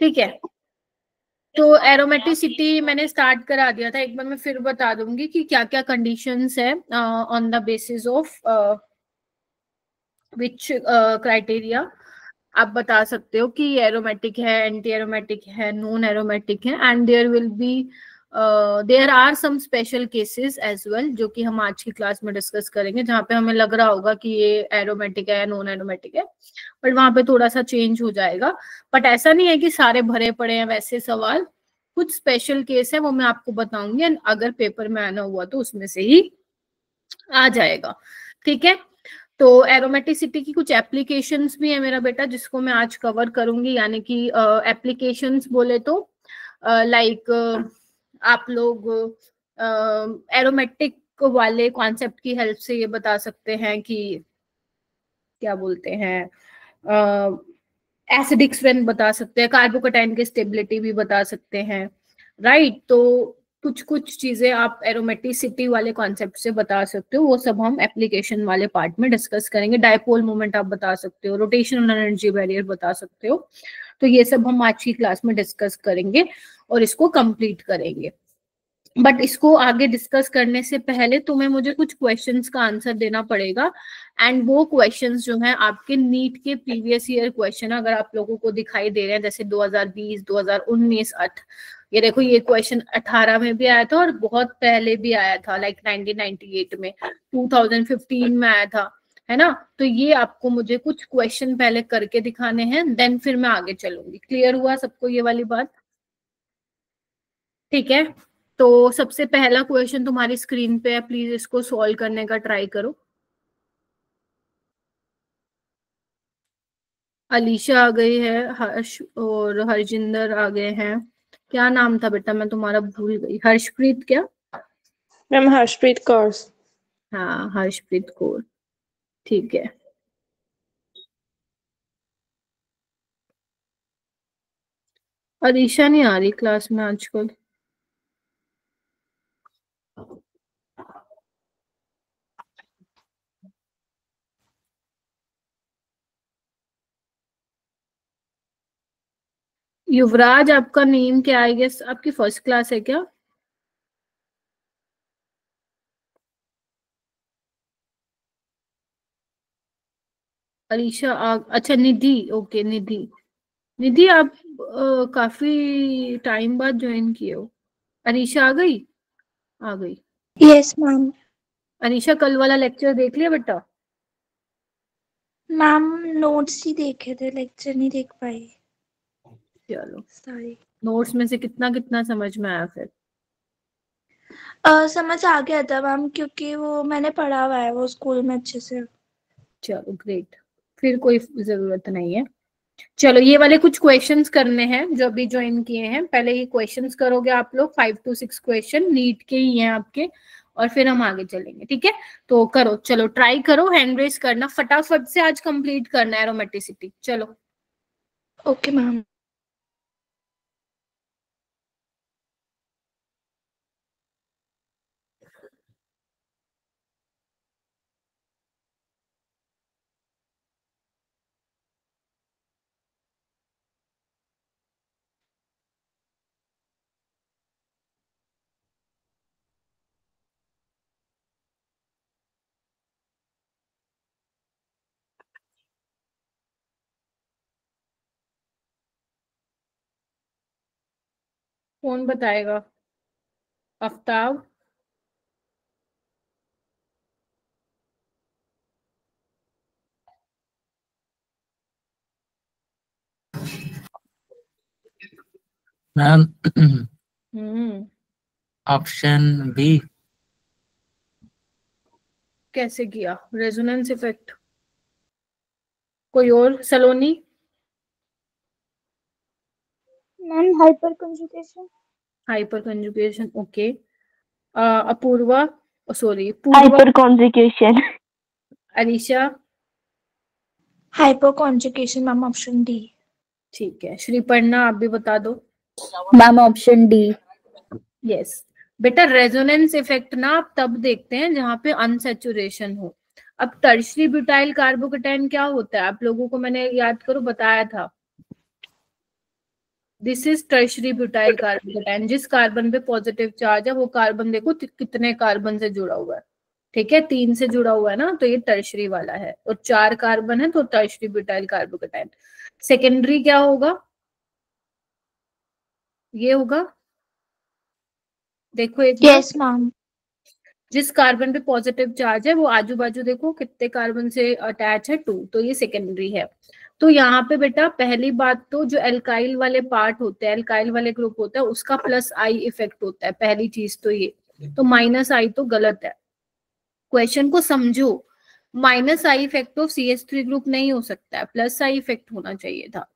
ठीक है, तो एरोमेटिसिटी मैंने स्टार्ट करा दिया था, एक बार मैं फिर बता दूंगी कि क्या क्या कंडीशंस है on the basis of which criteria आप बता सकते हो कि एरोमेटिक है, एंटी एरोमेटिक है, नॉन एरोमेटिक है, and there will be there are some special cases as well, जो कि हम आज की क्लास में डिस्कस करेंगे, जहाँ पे हमें लग रहा होगा कि ये एरोमेटिक है या नॉन एरोमेटिक है, बट वहां पे थोड़ा सा चेंज हो जाएगा। बट ऐसा नहीं है कि सारे भरे पड़े हैं वैसे सवाल, कुछ स्पेशल केस है वो मैं आपको बताऊंगी, एंड अगर पेपर में आना हुआ तो उसमें से ही आ जाएगा। ठीक है, तो एरोमेटिसिटी की कुछ एप्लीकेशंस भी है मेरा बेटा, जिसको मैं आज कवर करूंगी। यानी कि एप्लीकेशंस बोले तो लाइक आप लोग एरोमेटिक वाले कॉन्सेप्ट की हेल्प से ये बता सकते हैं कि क्या बोलते हैं, एसिडिक स्ट्रेंथ बता सकते हैं, कार्बोकैटायन की स्टेबिलिटी भी बता सकते हैं, राइट। तो कुछ कुछ चीजें आप एरोमेटिसिटी वाले कॉन्सेप्ट से बता सकते हो, वो सब हम एप्लीकेशन वाले पार्ट में डिस्कस करेंगे। डायपोल मोमेंट आप बता सकते हो, रोटेशनल एनर्जी बैरियर बता सकते हो, तो ये सब हम आज की क्लास में डिस्कस करेंगे और इसको कंप्लीट करेंगे। बट इसको आगे डिस्कस करने से पहले तुम्हें मुझे कुछ क्वेश्चंस का आंसर देना पड़ेगा, एंड वो क्वेश्चंस जो हैं आपके नीट के प्रीवियस ईयर क्वेश्चन, अगर आप लोगों को दिखाई दे रहे हैं, जैसे 2020, 2019, ये देखो, ये क्वेश्चन 18 में भी आया था और बहुत पहले भी आया था, लाइक 1998 में, 2015 में आया था, है ना। तो ये आपको मुझे कुछ क्वेश्चन पहले करके दिखाने हैं, देन फिर मैं आगे चलूंगी। क्लियर हुआ सबको ये वाली बात? ठीक है, तो सबसे पहला क्वेश्चन तुम्हारी स्क्रीन पे है, प्लीज इसको सॉल्व करने का ट्राई करो। अलीशा आ गई है, हर्ष और हरजिंदर आ गए हैं। क्या नाम था बेटा, मैं तुम्हारा भूल गई। हर्षप्रीत क्या? मैम हर्षप्रीत कौर। हाँ, हर्षप्रीत कौर, ठीक है। अलीशा नहीं आ रही क्लास में आजकल। युवराज आपका नेम क्या है? गेस आपकी फर्स्ट क्लास है क्या? अलीशा अच्छा, निधि, ओके निधि। निधि आप काफी टाइम बाद ज्वाइन किए हो। अलीशा आ गई? आ गई। Yes ma'am. अनीशा कल वाला लेक्चर देख लिया बेटा? मैम नोट्स ही देखे थे, लेक्चर नहीं देख पाई। चलो, सॉरी। नोट्स में से कितना कितना समझ में आया फिर? समझ आ गया था मैम, क्योंकि वो मैंने पढ़ा हुआ है वो स्कूल में अच्छे से। चलो ग्रेट, फिर कोई जरूरत नहीं है। चलो, ये वाले कुछ क्वेश्चंस करने हैं जो अभी ज्वाइन किए हैं। पहले ये क्वेश्चंस करोगे आप लोग, 5 to 6 क्वेश्चन नीट के ही हैं आपके, और फिर हम आगे चलेंगे। ठीक है, तो करो, चलो ट्राई करो, हैंड रेस करना फटाफट से, आज कंप्लीट करना है एरोमेटिसिटी। चलो। Okay ma'am. कौन बताएगा? Aftab? Ma'am hmm, option B. कैसे किया? Resonance effect? कोई और? Saloni? Ma'am hyper conjugation. Hyper conjugation, okay. Apurva, sorry Purva. Hyper conjugation. Anisha? Hyper conjugation ma'am, option D. ठीक है, श्रीपर्णा आप भी बता दो। Ma'am option D. यस बेटा, रेजोनेंस इफेक्ट ना आप तब देखते हैं जहां पे अनसैचुरेशन हो। अब टर्शरी ब्यूटाइल कार्बोकेटाइन क्या होता है आप लोगों को मैंने याद करो बताया था। This is tertiary butyl carbocation. जिस कार्बन पे पॉजिटिव चार्ज है वो कार्बन देखो कितने कार्बन से जुड़ा हुआ है, ठीक है, 3 से जुड़ा हुआ है ना, तो ये टर्शरी वाला है, और 4 कार्बन है तो टर्शरी ब्यूटाइल कार्बोकेटाइन। सेकेंडरी क्या होगा, ये होगा, देखो एक बार, यस मैम। जिस कार्बन पे पॉजिटिव चार्ज है वो आजू बाजू देखो कितने कार्बन से अटैच है, 2, तो ये सेकेंडरी है। तो यहाँ पे बेटा पहली बात तो जो एल्काइल वाले पार्ट होते हैं, एल्काइल वाले ग्रुप होता है, उसका प्लस आई इफेक्ट होता है, पहली चीज तो ये, तो माइनस आई तो गलत है। क्वेश्चन को समझो, minus I effect of CH3 group नहीं हो सकता है, प्लस आई इफेक्ट होना चाहिए था,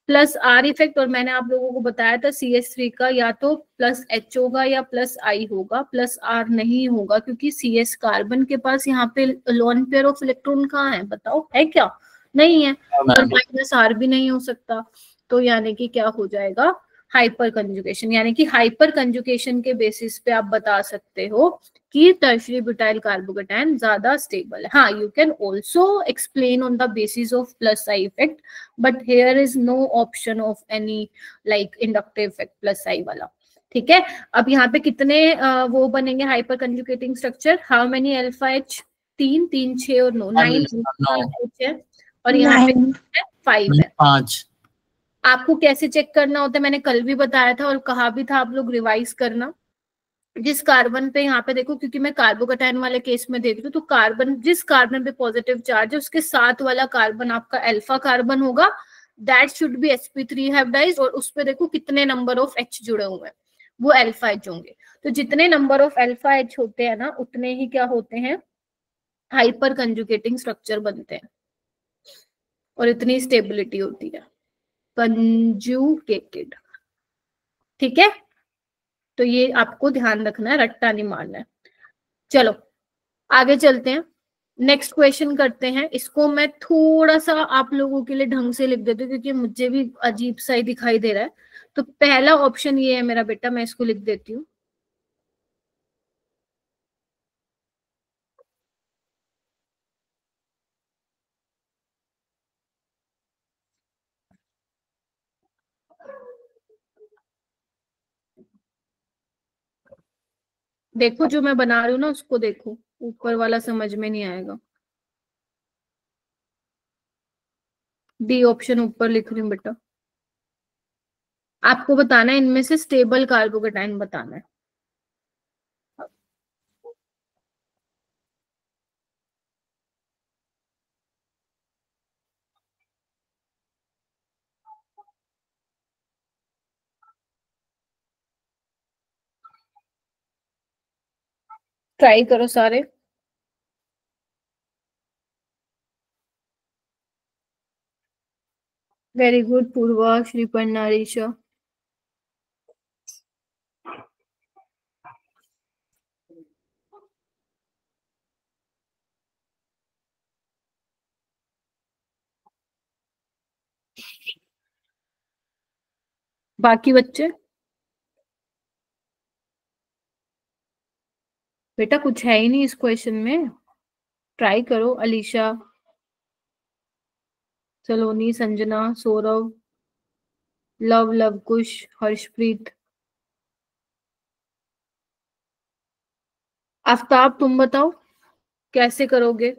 प्लस आर इफेक्ट। और मैंने आप लोगों को बताया था CH3 का या तो प्लस H होगा या प्लस आई होगा, प्लस आर नहीं होगा, क्योंकि CS कार्बन के पास यहाँ पे लोन पेयर ऑफ इलेक्ट्रॉन कहाँ है, बताओ, है क्या, नहीं है, और माइनस आर भी नहीं हो सकता, तो यानी कि क्या हो जाएगा, हाइपर कंजुगेशन। यानी कि हाइपर कंजुगेशन के बेसिस पे आप बता सकते हो कि टर्शरी ब्यूटाइल कार्बोकेटाइन ज्यादा स्टेबल है। हाँ, you can also explain on the basis of plus I effect, but here is no option of any like inductive effect plus I वाला, ठीक है। अब यहाँ पे कितने वो बनेंगे hyper conjugating structure, how many alpha H, 3, 3, 6 और 9, 9 एच है, और यहाँ पे 5 है। 5 आपको कैसे चेक करना होता है, मैंने कल भी बताया था और कहा भी था, आप लोग रिवाइज करना। जिस कार्बन पे यहाँ पे देखो, क्योंकि मैं कार्बोकेटाइन वाले केस में देख रही हूँ, तो कार्बन, जिस कार्बन पे पॉजिटिव चार्ज है उसके साथ वाला कार्बन आपका अल्फा कार्बन होगा, that should be sp3 hybridized, और उस पे देखो कितने नंबर ऑफ H जुड़े हुए हैं, वो अल्फा H होंगे। तो जितने नंबर ऑफ अल्फा H होते हैं ना, उतने ही क्या होते हैं, हाइपर कंजुगेटिंग स्ट्रक्चर बनते हैं, और इतनी स्टेबिलिटी होती है कंजुगेटेड, ठीक है। तो ये आपको ध्यान रखना है, रट्टा नहीं मारना है। चलो आगे चलते हैं, नेक्स्ट क्वेश्चन करते हैं। इसको मैं थोड़ा सा आप लोगों के लिए ढंग से लिख देती हूँ, क्योंकि मुझे भी अजीब सा ही दिखाई दे रहा है। तो पहला ऑप्शन ये है मेरा बेटा, मैं इसको लिख देती हूँ, देखो जो मैं बना रही हूँ ना उसको देखो, ऊपर वाला समझ में नहीं आएगा। डी ऑप्शन ऊपर लिख रही हूँ बेटा, आपको बताना है इनमें से स्टेबल कार्बोकेटाइन बताना है। ट्राई करो सारे। वेरी गुड पूर्वा, श्रीपर्णा, ऋषा। बाकी बच्चे, बेटा कुछ है ही नहीं इस क्वेश्चन में, ट्राई करो। अलीशा, सलोनी, संजना, सौरव, लव, लवकुश, हर्षप्रीत, आफ्ताब, तुम बताओ कैसे करोगे।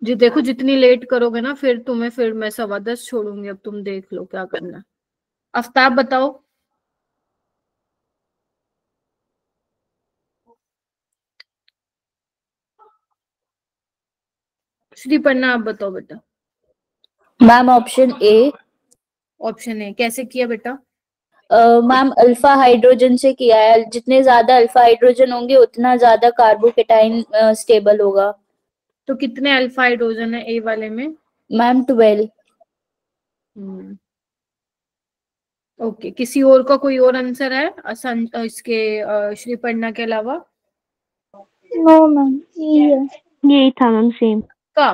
जी देखो, जितनी लेट करोगे ना फिर मैं 10:15 छोड़ूंगी, अब तुम देख लो क्या करना है। आफ्ताब बताओ। श्रीपर्णा आप बताओ बेटा। Ma'am option A. Option A कैसे किया बेटा? मैम अल्फा हाइड्रोजन से किया है, जितने ज्यादा अल्फा हाइड्रोजन होंगे उतना ज्यादा कार्बोकेटाइन स्टेबल होगा। तो कितने अल्फा हाइड्रोजन है ए वाले में? मैम 12। ओके, किसी और का कोई और आंसर है इसके श्रीपर्णा के अलावा? नो मैम, यही था मैम, सेम का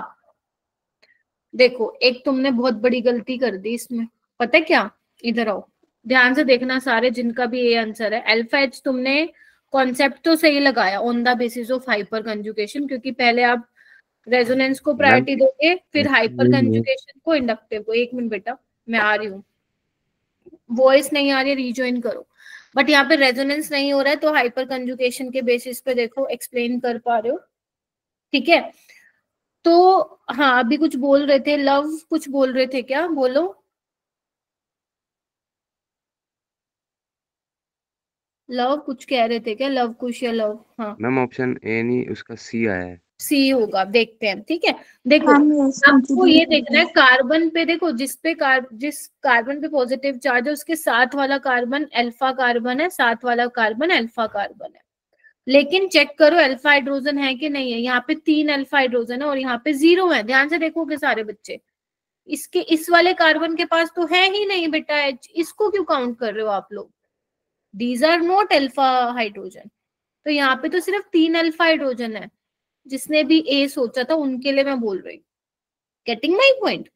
देखो, एक तुमने बहुत बड़ी गलती कर दी इसमें, पता है क्या, इधर आओ, ध्यान से देखना सारे जिनका भी ए आंसर है। अल्फा एच तुमने कॉन्सेप्ट तो सही लगाया on the basis of hyper conjugation, क्योंकि पहले आप रेजोनेंस को प्रायोरिटी दोगे, फिर हाइपर कंजुगेशन को, इंडक्टिव को। एक मिनट बेटा, मैं आ रही हूँ, वॉइस नहीं आ रही है, रिजॉइन करो। बट यहाँ पे रेजोनेंस नहीं हो रहा है तो हाइपर कंजुगेशन के बेसिस पे देखो एक्सप्लेन कर पा रहे हो, ठीक है। तो हाँ, अभी कुछ बोल रहे थे, लव कुछ बोल रहे थे क्या, बोलो। लव कुछ कह रहे थे क्या, लव कुश या लव? हाँ मैम ऑप्शन ए नहीं, उसका सी आया है। सी होगा, देखते हैं, ठीक है। देखो हाँ, yes, आपको मुझे ये भी देखना है कार्बन पे, देखो जिस कार्बन पे पॉजिटिव चार्ज है उसके साथ वाला कार्बन अल्फा कार्बन है, साथ वाला कार्बन अल्फा कार्बन है। लेकिन चेक करो अल्फा हाइड्रोजन है कि नहीं है। यहाँ पे 3 अल्फा हाइड्रोजन है और यहाँ पे 0 है। ध्यान से देखोगे सारे बच्चे, इसके इस वाले कार्बन के पास तो है ही नहीं बेटा H, इसको क्यों काउंट कर रहे हो आप लोग? These are not alpha hydrogen. तो यहाँ पे तो सिर्फ 3 अल्फा हाइड्रोजन है। जिसने भी ए सोचा था उनके लिए मैं बोल रही हूँ, गेटिंग माई पॉइंट।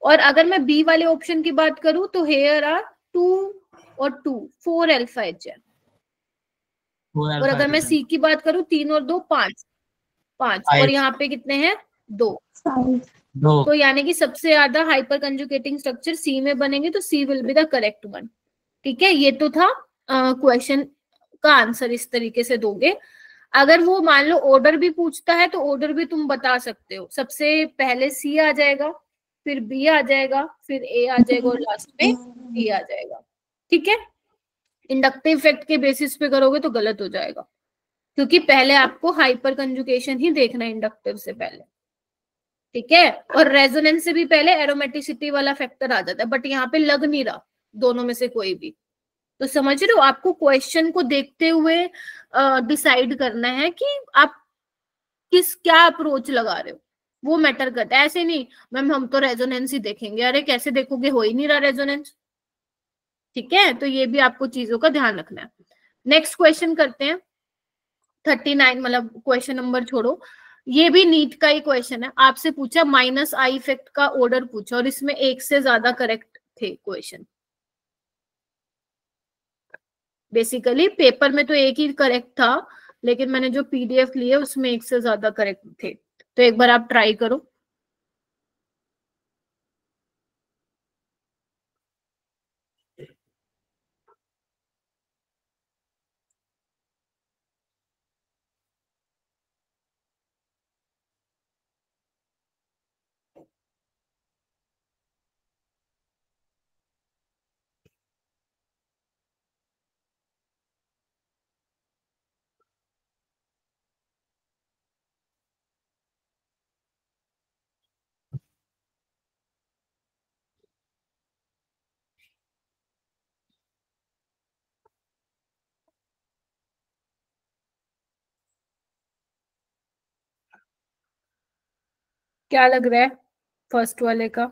और अगर मैं बी वाले ऑप्शन की बात करूं तो हेयर आर 2 और 2 4 अल्फा एच है। और अगर मैं सी की बात करूं 3 और 2 5 और यहाँ पे कितने हैं 2। तो यानी कि सबसे ज्यादा हाइपर कंजुगेटिंग स्ट्रक्चर सी में बनेंगे, तो C will be the correct one, ठीक है। ये तो था क्वेश्चन का आंसर, इस तरीके से दोगे। अगर वो मान लो ऑर्डर भी पूछता है तो ऑर्डर भी तुम बता सकते हो, सबसे पहले सी आ जाएगा, फिर बी आ जाएगा, फिर ए आ जाएगा और लास्ट में डी आ जाएगा, ठीक है। इंडक्टिव इफेक्ट के बेसिस पे करोगे तो गलत हो जाएगा, क्योंकि पहले आपको हाइपर कंजुगेशन ही देखना है इंडक्टिव से पहले, ठीक है। और रेजोनेंस से भी पहले एरोमेटिसिटी वाला फैक्टर आ जाता है, बट यहाँ पे लग नहीं रहा दोनों में से कोई भी। तो समझ रहे हो, आपको क्वेश्चन को देखते हुए डिसाइड करना है कि आप क्या अप्रोच लगा रहे हो, वो मैटर करता है। ऐसे नहीं मैम हम तो रेजोनेंस ही देखेंगे, अरे कैसे देखोगे, हो ही नहीं रहा रेजोनेंस, ठीक है। तो ये भी आपको चीजों का ध्यान रखना है। नेक्स्ट क्वेश्चन करते हैं 39, मतलब क्वेश्चन नंबर छोड़ो, ये भी नीट का ही क्वेश्चन है। आपसे पूछा माइनस आई इफेक्ट का ऑर्डर पूछा और इसमें एक से ज्यादा करेक्ट थे क्वेश्चन। बेसिकली पेपर में तो एक ही करेक्ट था, लेकिन मैंने जो पीडीएफ ली है उसमें एक से ज्यादा करेक्ट थे। तो एक बार आप ट्राई करो। क्या लग रहा है फर्स्ट वाले का?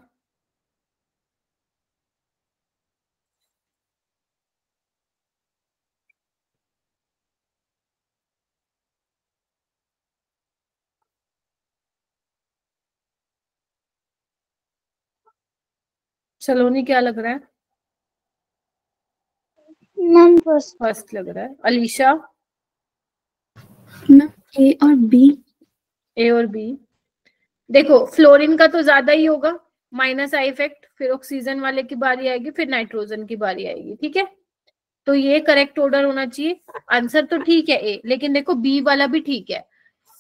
सलोनी क्या लग रहा है? Ma'am first. फर्स्ट लग रहा है। अलीशा? मैम ए और बी। ए और बी। देखो फ्लोरीन का तो ज्यादा ही होगा माइनस आई इफेक्ट, फिर ऑक्सीजन वाले की बारी आएगी, फिर नाइट्रोजन की बारी आएगी, ठीक है। तो ये करेक्ट ऑर्डर होना चाहिए। आंसर तो ठीक है ए, लेकिन देखो बी वाला भी ठीक है।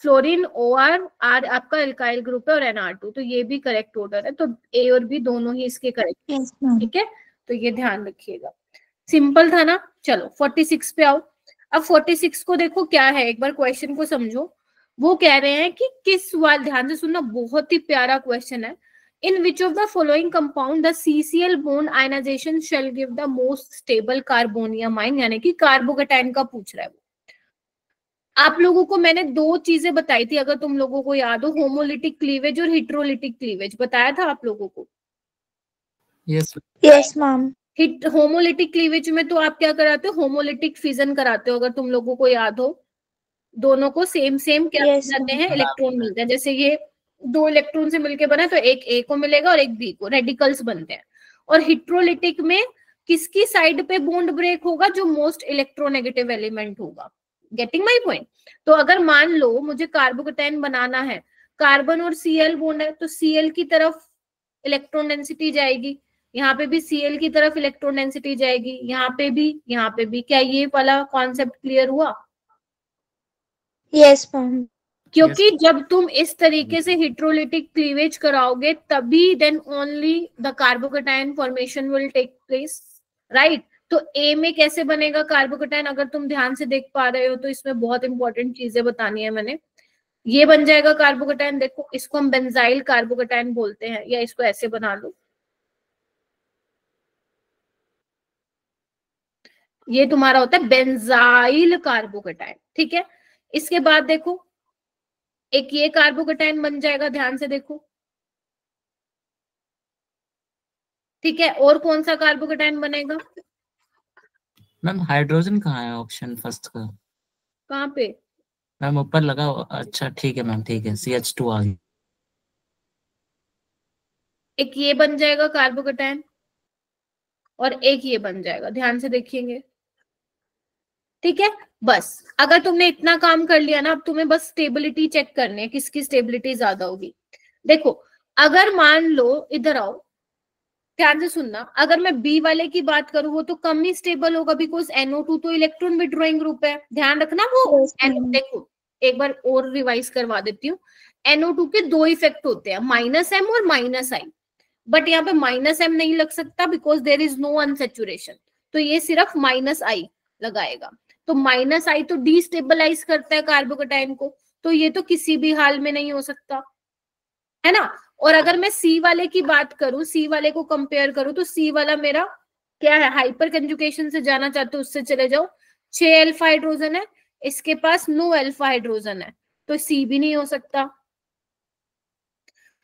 फ्लोरीन OR आर आपका एल्काइल ग्रुप है और NR2, तो ये भी करेक्ट ऑर्डर है। तो ए और बी दोनों ही इसके करेक्ट, Yes, ma'am. ठीक है। तो ये ध्यान रखिएगा, सिंपल था ना। चलो 46 पे आओ। अब 46 को देखो क्या है, एक बार क्वेश्चन को समझो। वो कह रहे हैं कि किस वाले, ध्यान से सुनना, बहुत ही प्यारा क्वेश्चन है। In which of the following compound the CCl bond ionization shall give the most stable carbonium ion, यानी कि कार्बोकेटाइन का पूछ रहा है वो। आप लोगों को मैंने 2 चीजें बताई थी, अगर तुम लोगों को याद हो, होमोलिटिक क्लीवेज और हेटेरोलिटिक क्लीवेज बताया था आप लोगों को। Yes Yes, ma'am. Hit homolytic cleavage में तो आप क्या कराते हो, होमोलिटिक फिजन कराते हो, अगर तुम लोगों को याद हो। दोनों को सेम क्या Yes, जाते हैं, इलेक्ट्रॉन मिलते हैं। जैसे ये 2 इलेक्ट्रॉन से मिलके बना, तो एक ए को मिलेगा और एक बी को, रेडिकल्स बनते हैं। और हेटेरोलिटिक में किसकी साइड पे बॉन्ड ब्रेक होगा, जो मोस्ट इलेक्ट्रोनेगेटिव एलिमेंट होगा, गेटिंग माई पॉइंट? तो अगर मान लो मुझे कार्बोकेटाइन बनाना है, कार्बन और Cl बॉन्ड है, तो Cl की तरफ इलेक्ट्रॉन डेंसिटी जाएगी, यहाँ पे भी Cl की तरफ इलेक्ट्रॉन डेंसिटी जाएगी, यहाँ पे भी, यहाँ पे भी। क्या ये वाला कॉन्सेप्ट क्लियर हुआ? Yes ma'am. क्योंकि जब तुम इस तरीके से हिट्रोलिटिक क्लीवेज कराओगे तभी then only the carbocation formation will take place, right? तो ए में कैसे बनेगा कार्बोकेटाइन? अगर तुम ध्यान से देख पा रहे हो तो इसमें बहुत इंपॉर्टेंट चीजें बतानी है मैंने। ये बन जाएगा कार्बोकेटाइन, देखो इसको हम बेंजाइल कार्बोकेटाइन बोलते हैं, या इसको ऐसे बना लो, ये तुम्हारा होता है बेंजाइल कार्बोकेटाइन, ठीक है? इसके बाद देखो एक ये कार्बोकेटाइन बन जाएगा, ध्यान से देखो, ठीक है? और कौन सा कार्बोकेटाइन बनेगा? मैम हाइड्रोजन कहाँ है ऑप्शन फर्स्ट का? कहाँ पे? मैम ऊपर लगा। अच्छा ठीक है मैम, ठीक है, CH2 आ गई। एक ये बन जाएगा कार्बोकेटाइन और एक ये बन जाएगा, ध्यान से देखेंगे, ठीक है? बस अगर तुमने इतना काम कर लिया ना, अब तुम्हें बस स्टेबिलिटी चेक करनी है, किसकी स्टेबिलिटी ज्यादा होगी। देखो अगर मान लो, इधर आओ, ध्यान से सुनना, अगर मैं बी वाले की बात करूं वो तो कम ही स्टेबल होगा, बिकॉज NO2 तो इलेक्ट्रॉन विड्रॉइंग ग्रुप है, ध्यान रखना वो। देखो एक बार और रिवाइज करवा देती हूँ, NO2 के दो इफेक्ट होते हैं, -M और -I, बट यहाँ पे -M नहीं लग सकता because there is no unsaturation, तो ये सिर्फ -I लगाएगा। तो -I तो डिस्टेबलाइज करता है कार्बोकेटाइन को, तो ये तो किसी भी हाल में नहीं हो सकता, है ना? और अगर मैं सी वाले की बात करूं, सी वाले को कंपेयर करूं, तो सी वाला मेरा क्या है, हाइपर कंजुगेशन से जाना चाहते हो उससे चले जाओ, 6 अल्फा हाइड्रोजन है, इसके पास 9 अल्फा हाइड्रोजन है, तो सी भी नहीं हो सकता,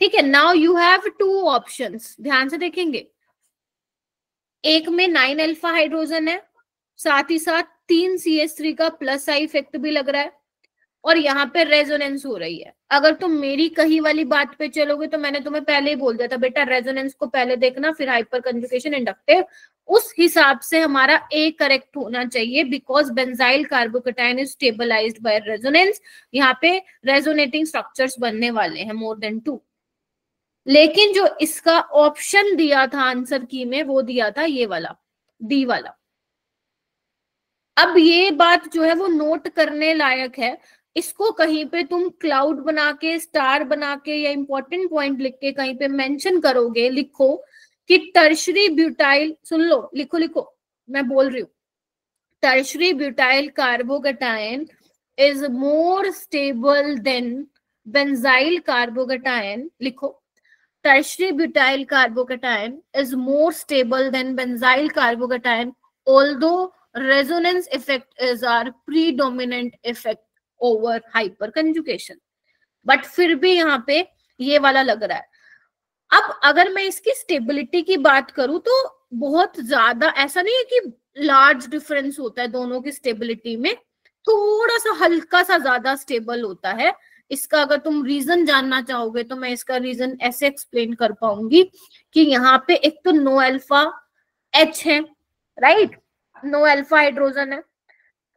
ठीक है? नाउ यू हैव 2 ऑप्शंस, ध्यान से देखेंगे, एक में 9 अल्फा हाइड्रोजन है, साथ ही साथ 3 CH3 का प्लस आई इफेक्ट भी लग रहा है, और यहाँ पे रेजोनेंस हो रही है। अगर तुम मेरी कही वाली बात पे चलोगे तो मैंने तुम्हें पहले ही बोल दिया था बेटा, रेजोनेंस को पहले देखना फिर हाइपर कंजुगेशन, इंडक्टिव, उस हिसाब से हमारा ए करेक्ट होना चाहिए, because benzyl carbocation is stabilized by resonance. यहाँ पे रेजोनेटिंग स्ट्रक्चर्स बनने वाले हैं मोर देन 2, लेकिन जो इसका ऑप्शन दिया था आंसर की में, वो दिया था ये वाला, डी वाला। अब ये बात जो है वो नोट करने लायक है, इसको कहीं पे तुम क्लाउड बना के, स्टार बना के, या इंपॉर्टेंट पॉइंट लिख के कहीं पे मेंशन करोगे, लिखो कि टर्शरी ब्यूटाइल, सुन लो, लिखो लिखो, मैं बोल रही हूँ, tertiary butyl carbocation is more stable than benzyl carbocation, लिखो, tertiary butyl carbocation is more stable than benzyl carbocation, although resonance effect is our predominant effect over hyperconjugation. But फिर भी यहाँ पे ये वाला लग रहा है। अब अगर मैं इसकी स्टेबिलिटी की बात करूं तो बहुत ज्यादा ऐसा नहीं है कि लार्ज डिफरेंस होता है दोनों की स्टेबिलिटी में, थोड़ा सा हल्का सा ज्यादा स्टेबल होता है। इसका अगर तुम रीजन जानना चाहोगे तो मैं इसका रीजन ऐसे एक्सप्लेन कर पाऊंगी कि यहाँ पे एक तो 9 अल्फा H है, राइट, 9 अल्फा हाइड्रोजन है,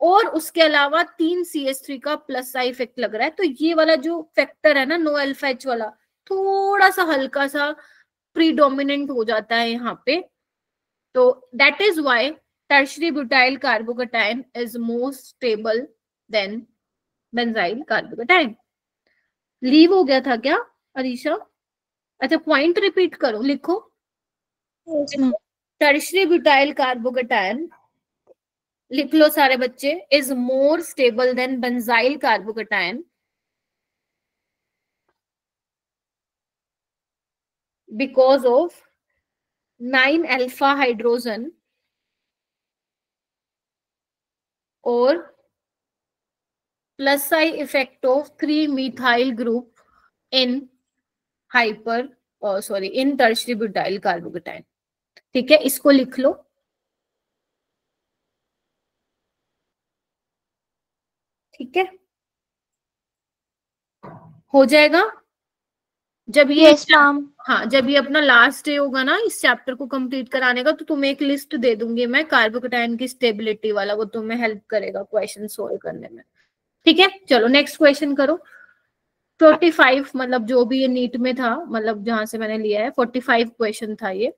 और उसके अलावा 3 CH3 का प्लस आई इफेक्ट लग रहा है, तो ये वाला जो फैक्टर है ना 9 अल्फा H वाला, थोड़ा सा हल्का सा प्रीडोमिनेंट हो जाता है यहाँ पे, तो that is why tertiary butyl carbocation is more stable than benzyl carbocation. Leave हो गया था क्या अरीशा? अच्छा पॉइंट रिपीट करो, लिखो, टर्शरी ब्यूटाइल कार्बोकेटाइन, लिख लो सारे बच्चे, is more stable than benzyl carbocation because of 9 alpha hydrogen और plus I effect of 3 methyl group in in tertiary butyl carbocation, ठीक है? इसको लिख लो, ठीक है, हो जाएगा। जब ये यस मैम। हाँ, जब ये अपना लास्ट डे होगा ना इस चैप्टर को कंप्लीट कराने का, तो तुम्हें एक लिस्ट दे दूंगी मैं कार्बोकेटाइन की स्टेबिलिटी वाला, वो तुम्हें हेल्प करेगा क्वेश्चन सोल्व करने में। ठीक है, चलो नेक्स्ट क्वेश्चन करो। 45 मतलब जो भी ये नीट में था, मतलब जहां से मैंने लिया है 45 क्वेश्चन था ये।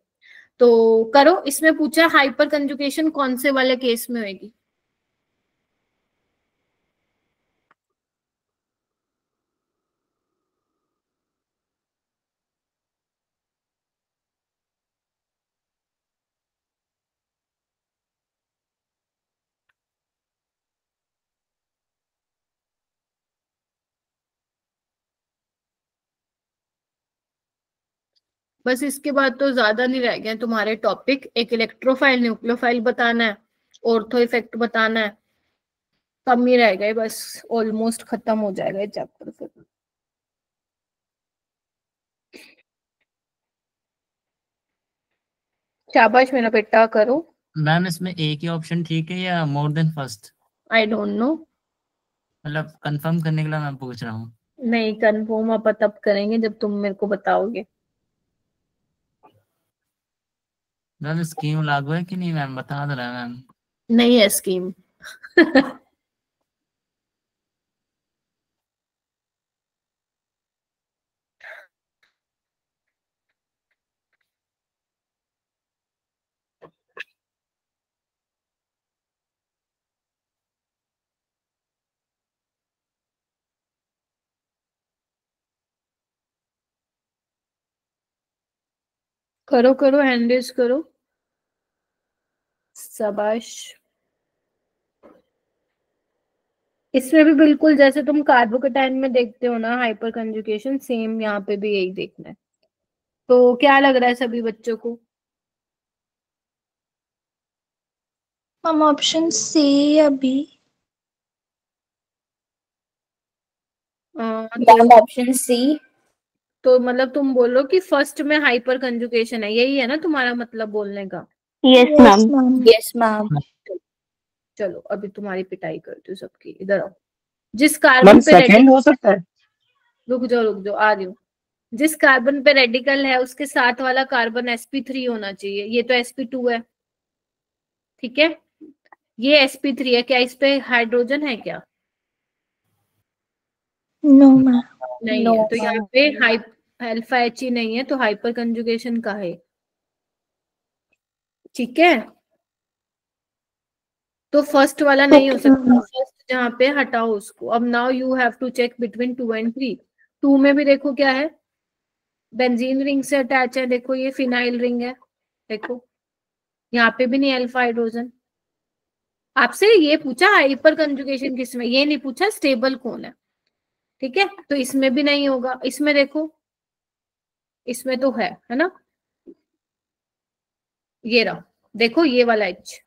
तो करो, इसमें पूछा हाइपर कंजुगेशन कौन से वाले केस में होगी। बस इसके बाद तो ज्यादा नहीं रह गए तुम्हारे टॉपिक। एक इलेक्ट्रोफाइल न्यूक्लियोफाइल बताना है, ऑर्थो इफेक्ट बताना है, कम ही रह गए बस, ऑलमोस्ट खत्म हो जाएगा ये चैप्टर फिर। शाबाश मेरा बेटा, करो। मैम इसमें एक ही ऑप्शन ठीक है या more than first? I don't know. मतलब कंफर्म करने के लिए मैं पूछ रहा हूँ। नहीं, कंफर्म आप तब करेंगे जब तुम मेरे को बताओगे। मैम स्कीम लागू है कि नहीं मैम, बता दो रहा मैम। नहीं है स्कीम। करो करो, हैंड रेज करो। शाबाश। इसमें भी बिल्कुल जैसे तुम कार्बोकेटाइन में देखते हो ना हाइपर कंजुगेशन, सेम यहाँ पे भी यही देखना है। तो क्या लग रहा है सभी बच्चों को? मैम ऑप्शन सी या बी। तो ऑप्शन सी। तो मतलब तुम बोलो कि फर्स्ट में हाइपर कंजुगेशन है, यही है ना तुम्हारा मतलब बोलने का? Yes yes ma'am. Ma'am. Yes ma'am. चलो अभी तुम्हारी पिटाई करती हूँ सबकी, इधर आओ। जिस मैम कार्बन पे सेकंड हो सकता है। रुक जाओ आ रही हूँ। जिस कार्बन पे रेडिकल है उसके साथ वाला कार्बन sp3 होना चाहिए, ये तो sp2 है। ठीक है, ये sp3 है, क्या इस पे हाइड्रोजन है क्या? No ma'am. नहीं नो है, तो यहाँ मैम। पे अल्फा एच ही नहीं है, तो हाइपर कंजुगेशन का है। ठीक है, तो फर्स्ट वाला नहीं हो ओके सकता, मैम। फर्स्ट जहाँ पे हटाओ उसको। अब now you have to check between 2 and 3। 2 में भी देखो क्या है, बेंजीन रिंग से अटैच है, देखो ये फिनाइल रिंग है, देखो यहाँ पे भी नहीं अल्फा हाइड्रोजन। आपसे ये पूछा हाइपर कंजुगेशन किसमें, ये नहीं पूछा स्टेबल कौन है। ठीक है, तो इसमें भी नहीं होगा। इसमें देखो, इसमें तो है ना, ये रहा, देखो ये वाला एच।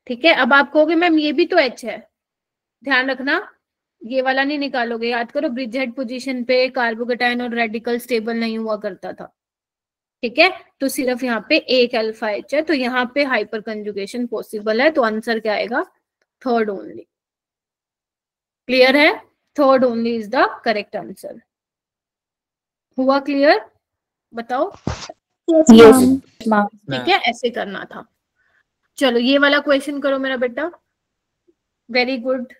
ठीक है, अब आप कहोगे मैम ये भी तो एच है, ध्यान रखना ये वाला नहीं निकालोगे। याद करो ब्रिज हेड पोजीशन पे कार्बोकेटाइन और रेडिकल स्टेबल नहीं हुआ करता था। ठीक है, तो सिर्फ यहाँ पे एक अल्फा एच है, तो यहाँ पे हाइपर कंजुगेशन पॉसिबल है, तो आंसर क्या आएगा? Third only. क्लियर है? Third only is the correct answer. हुआ क्लियर? बताओ। Yes yes ma'am. मैम। ठीक है, ऐसे करना था। चलो ये वाला क्वेश्चन करो मेरा बेटा। Very good.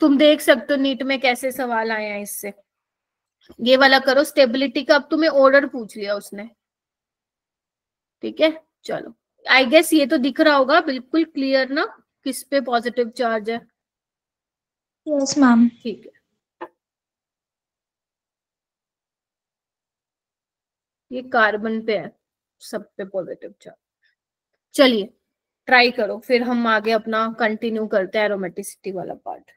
तुम देख सकते हो नीट में कैसे सवाल आए हैं इससे। ये वाला करो स्टेबिलिटी का, अब तुम्हें ऑर्डर पूछ लिया उसने। ठीक है, चलो आई गेस ये तो दिख रहा होगा बिल्कुल क्लियर ना, किस पे पॉजिटिव चार्ज है। Yes ma'am. ठीक है, ये कार्बन पे है, सब पे पॉजिटिव चार्ज। चलिए ट्राई करो, फिर हम आगे अपना कंटिन्यू करते हैं एरोमेटिसिटी वाला पार्ट।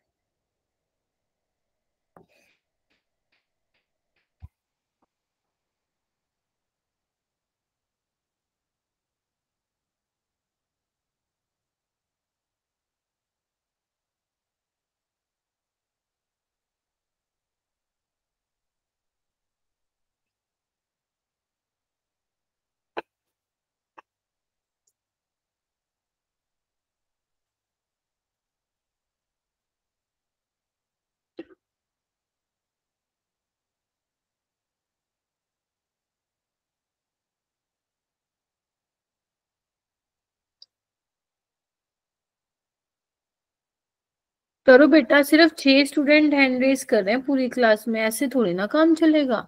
करो बेटा, सिर्फ 6 स्टूडेंट हैंड रेज कर रहे हैं पूरी क्लास में, ऐसे थोड़ी ना काम चलेगा।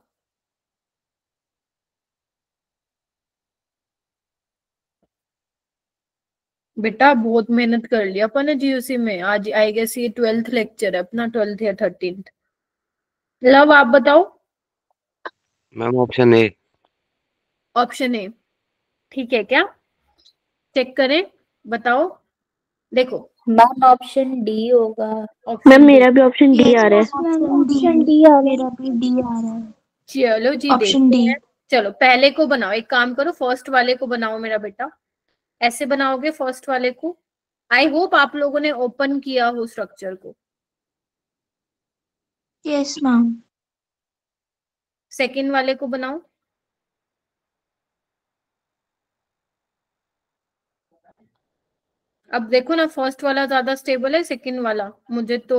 बेटा बहुत मेहनत कर लिया अपन ने जीयूसी में। आज आई गेस ये 12th लेक्चर है अपना, 12th या 13th। लव आप बताओ। Ma'am option A. Option A ठीक है क्या? चेक करें, बताओ। देखो मैम ऑप्शन डी होगा। Option ma'am D। मेरा भी ऑप्शन डी आ रहा है। ऑप्शन डी आ मेरा भी डी आ रहा है। चलो जी ऑप्शन देखते डी। हैं। चलो पहले को बनाओ, एक काम करो, फर्स्ट वाले को बनाओ मेरा बेटा। ऐसे बनाओगे फर्स्ट वाले को। आई होप आप लोगों ने ओपन किया हो स्ट्रक्चर को। Yes ma'am. सेकंड वाले को बनाओ। अब देखो ना, फर्स्ट वाला ज्यादा स्टेबल है सेकंड वाला? मुझे तो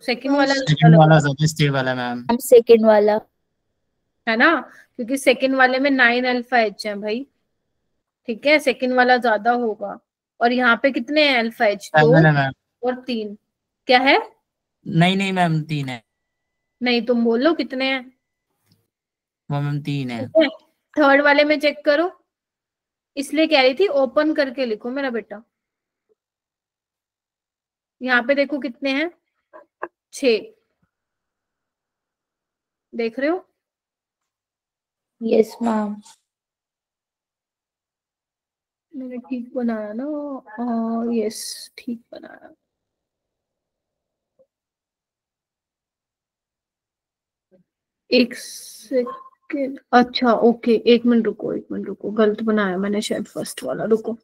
सेकंड वाला अच्छा सेकंड लग वाला रहा ज्यादा स्टेबल है मैम। मैम सेकंड वाला। है ना, क्योंकि सेकंड वाले में 9 अल्फा एच है भाई। ठीक है, सेकंड वाला ज्यादा होगा। और यहाँ पे कितने हैं अल्फा एच? 2 7 है मैम। और 3। क्या है? नहीं नहीं मैम 3 है। नहीं, तुम बोलो कितने हैं। वो मैम 3 है। ठीक है, थर्ड वाले में चेक करो। इसलिए कह रही थी ओपन करके लिखो मेरा बेटा। यहाँ पे देखो कितने हैं, 6। देख रहे हो? Yes ma'am. मैंने ठीक बनाया ना? यस ठीक बनाया। एक सेकेंड, अच्छा ओके, एक मिनट रुको, एक मिनट रुको, गलत बनाया मैंने शायद फर्स्ट वाला। रुको,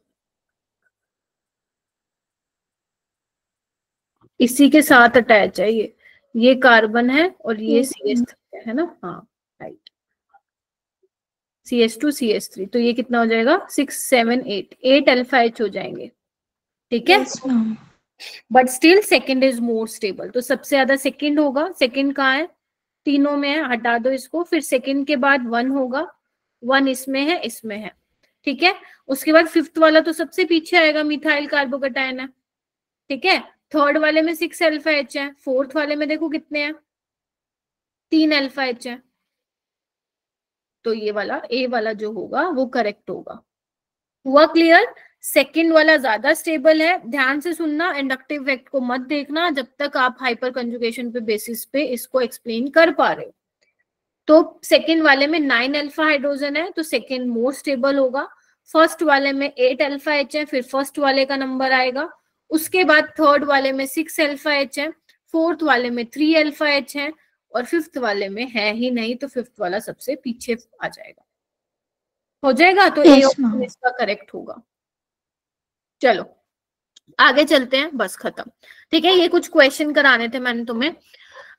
इसी के साथ अटैच है ये कार्बन है और ये CH3 है ना? हाँ राइट, CH2 CH3। तो ये कितना हो जाएगा? 6 7 8 अल्फा एच हो जाएंगे। ठीक है, yes ma'am. But still second is more stable. तो सबसे ज्यादा सेकंड होगा। सेकंड कहाँ है? तीनों में है, हटा दो इसको। फिर सेकंड के बाद 1 होगा, 1 इसमें है, इसमें है। ठीक है, उसके बाद फिफ्थ वाला तो सबसे पीछे आएगा, मिथाइल कार्बोकैटायन है। ठीक है, थर्ड वाले में 6 अल्फा एच है। फोर्थ वाले में देखो कितने हैं, 3 अल्फा एच है। तो ये वाला ए वाला जो होगा वो करेक्ट होगा। हुआ क्लियर? सेकंड वाला ज्यादा स्टेबल है। ध्यान से सुनना, इंडक्टिव इफेक्ट को मत देखना जब तक आप हाइपर कंजुगेशन पे बेसिस पे इसको एक्सप्लेन कर पा रहे हो। तो सेकंड वाले में 9 अल्फा हाइड्रोजन है, तो सेकंड मोर स्टेबल होगा। फर्स्ट वाले में 8 अल्फा एच है, फिर फर्स्ट वाले का नंबर आएगा। उसके बाद थर्ड वाले में 6 अल्फा एच है, फोर्थ वाले में 3 अल्फा एच है, और फिफ्थ वाले में है ही नहीं, तो फिफ्थ वाला सबसे पीछे आ जाएगा। हो जाएगा, तो ए Yes, ऑप्शन ma'am. इसका करेक्ट होगा। चलो आगे चलते हैं, बस खत्म। ठीक है, ये कुछ क्वेश्चन कराने थे मैंने तुम्हें।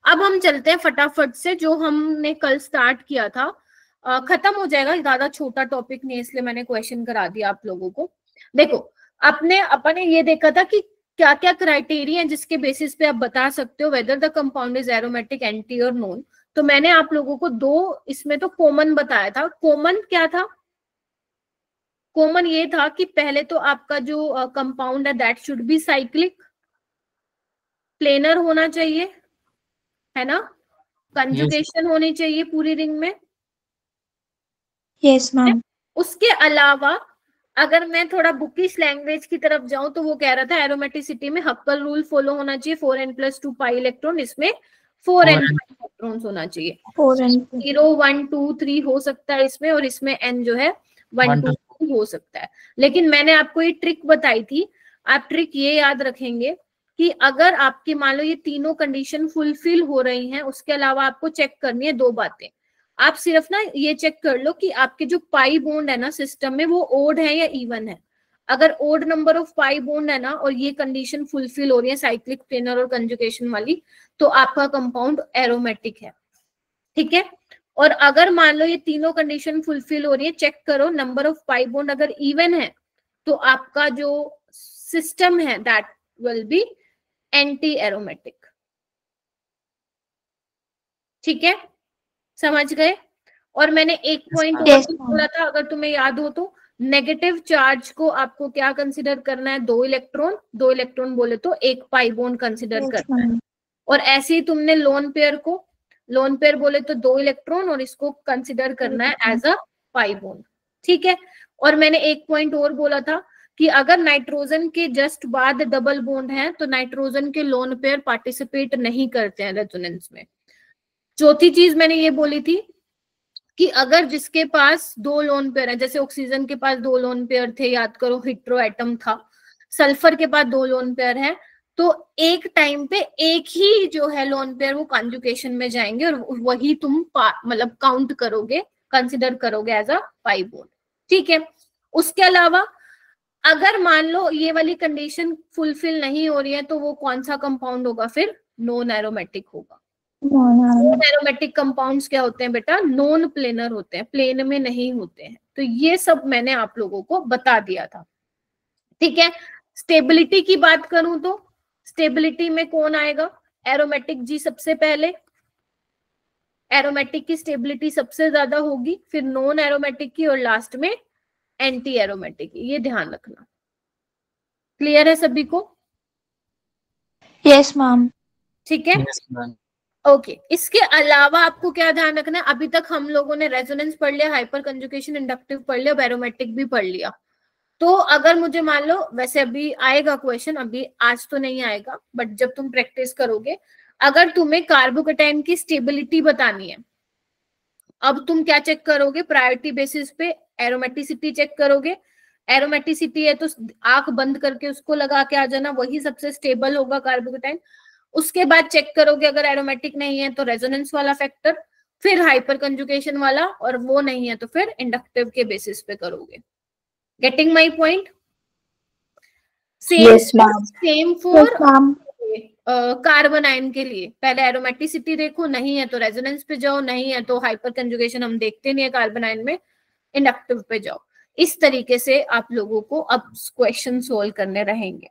अब हम चलते हैं फटाफट से, जो हमने कल स्टार्ट किया था खत्म हो जाएगा। ज्यादा छोटा टॉपिक नहीं, इसलिए मैंने क्वेश्चन करा दिया आप लोगों को। देखो, अपन ने ये देखा था कि क्या क्या क्राइटेरिया है जिसके बेसिस पे आप बता सकते हो whether the compound is aromatic, anti और नॉन। तो मैंने आप लोगों को 2 इसमें तो कॉमन बताया था। कॉमन क्या था? कॉमन ये था कि पहले तो आपका जो कंपाउंड है that should B cyclic, planar होना चाहिए, है ना, कंजुगेशन होनी चाहिए पूरी रिंग में। Yes ma'am. उसके अलावा अगर मैं थोड़ा बुकिश लैंग्वेज की तरफ जाऊं तो वो कह रहा था एरोमेटिसिटी में हक्कल रूल फॉलो होना चाहिए, 4n+2 पाई इलेक्ट्रॉन, इसमें 4n इलेक्ट्रॉन्स होना चाहिए। 4n 0 1 2 3 हो सकता है इसमें, और इसमें n जो है 1 2 3 हो सकता है। लेकिन मैंने आपको ये ट्रिक बताई थी, आप ट्रिक ये याद रखेंगे कि अगर आपकी मान लो ये तीनों कंडीशन फुलफिल हो रही हैं, उसके अलावा आपको चेक करनी है 2 बातें। आप सिर्फ ना ये चेक कर लो कि आपके जो पाई बॉन्ड है ना सिस्टम में, वो ओड है या इवन है। अगर odd number of pi bond है ना, और ये कंडीशन फुलफिल हो रही है साइक्लिक, प्लेनर और कंजुगेशन वाली, तो आपका कंपाउंड एरोमेटिक है। ठीक है, और अगर मान लो ये तीनों कंडीशन फुलफिल हो रही है, चेक करो नंबर ऑफ पाई बॉन्ड अगर इवन है, तो आपका जो सिस्टम है that will B anti aromatic. ठीक है, समझ गए? और मैंने एक पॉइंट और Yes, भी बोला था, अगर तुम्हें याद हो तो, नेगेटिव चार्ज को आपको क्या कंसिडर करना है, 2 इलेक्ट्रॉन बोले तो एक पाई बॉन्ड कंसिडर करना है। और ऐसे ही तुमने लोन पेयर बोले तो 2 इलेक्ट्रॉन और इसको कंसिडर करना है एज अ पाई बॉन्ड, ठीक है। और मैंने एक पॉइंट और बोला था कि अगर नाइट्रोजन के जस्ट बाद डबल बॉन्ड है तो नाइट्रोजन के लोन पेयर पार्टिसिपेट नहीं करते हैं रेजोनेंस में। चौथी चीज मैंने ये बोली थी कि अगर जिसके पास 2 लोन पेयर है, जैसे ऑक्सीजन के पास 2 लोन पेयर थे, याद करो हेटेरो एटम था, सल्फर के पास 2 लोन पेयर है, तो एक टाइम पे एक ही जो है लोन पेयर वो कॉन्जुगेशन में जाएंगे और वही तुम मतलब काउंट करोगे, कंसिडर करोगे एज अ पाई बॉन्ड, ठीक है। उसके अलावा अगर मान लो ये वाली कंडीशन फुलफिल नहीं हो रही है तो वो कौन सा कंपाउंड होगा, फिर नॉन एरोमेटिक होगा। नॉन एरोमेटिक कंपाउंड्स क्या होते हैं बेटा, नॉन प्लेनर होते हैं, प्लेन में नहीं होते हैं। तो ये सब मैंने आप लोगों को बता दिया था, ठीक है। स्टेबिलिटी की बात करूं तो स्टेबिलिटी में कौन आएगा, एरोमेटिक जी सबसे पहले, एरोमेटिक की स्टेबिलिटी सबसे ज्यादा होगी, फिर नॉन एरोमेटिक की और लास्ट में एंटी एरोमेटिक की, ये ध्यान रखना। क्लियर है सभी को? Yes ma'am. ठीक है, ओके। इसके अलावा आपको क्या ध्यान रखना है, अभी तक हम लोगों ने रेजोनेंस पढ़ लिया, हाइपर कंजुगेशन, इंडक्टिव पढ़ लिया, एरोमेटिक भी पढ़ लिया। तो अगर मुझे मान लो, वैसे अभी आएगा क्वेश्चन, अभी आज तो नहीं आएगा, बट जब तुम प्रैक्टिस करोगे, अगर तुम्हें कार्बोकेटाइन की स्टेबिलिटी बतानी है, अब तुम क्या चेक करोगे, प्रायोरिटी बेसिस पे एरोमेटिसिटी चेक करोगे। एरोमेटिसिटी है तो आंख बंद करके उसको लगा के आ जाना, वही सबसे स्टेबल होगा कार्बोकेटाइन। उसके बाद चेक करोगे अगर एरोमेटिक नहीं है तो रेजोनेंस वाला फैक्टर, फिर हाइपर कंजुगेशन वाला, और वो नहीं है तो फिर इंडक्टिव के बेसिस पे करोगे। Getting my point? Same for carbon ion के लिए, पहले एरोमेटिसिटी देखो, नहीं है तो रेजोनेंस पे जाओ, नहीं है तो हाइपर कंजुगेशन हम देखते नहीं है कार्बन आयन में, इंडक्टिव पे जाओ। इस तरीके से आप लोगों को अब क्वेश्चन सोल्व करने रहेंगे।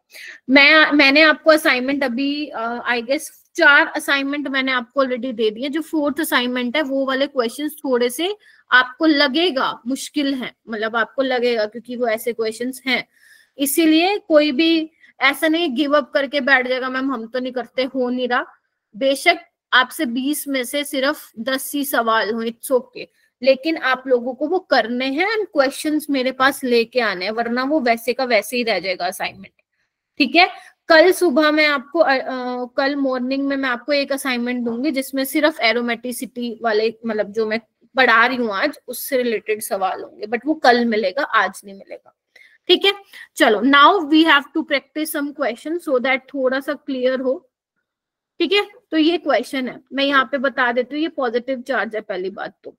मैंने आपको असाइनमेंट अभी आई गेस 4 असाइनमेंट मैंने आपको ऑलरेडी दे दिए। जो 4th असाइनमेंट है वो वाले क्वेश्चंस थोड़े से आपको लगेगा मुश्किल है, मतलब आपको लगेगा क्योंकि वो ऐसे क्वेश्चंस हैं, इसीलिए कोई भी ऐसा नहीं गिव अप करके बैठ जाएगा मैम हम तो नहीं करते, हो नहीं रहा। बेशक आपसे 20 में से सिर्फ 10 ही सवाल हो, इट्स ओके, लेकिन आप लोगों को वो करने हैं एंड क्वेश्चंस मेरे पास लेके आने हैं, वरना वो वैसे का वैसे ही रह जाएगा असाइनमेंट, ठीक है। कल सुबह मैं आपको कल मॉर्निंग में मैं आपको एक असाइनमेंट दूंगी जिसमें सिर्फ एरोमेटिसिटी वाले, मतलब जो मैं पढ़ा रही हूँ आज उससे रिलेटेड सवाल होंगे, बट वो कल मिलेगा, आज नहीं मिलेगा, ठीक है। चलो, now we have to practice some question so that थोड़ा सा क्लियर हो, ठीक है। तो ये क्वेश्चन है, मैं यहाँ पे बता देती हूँ, ये पॉजिटिव चार्ज है पहली बात तो,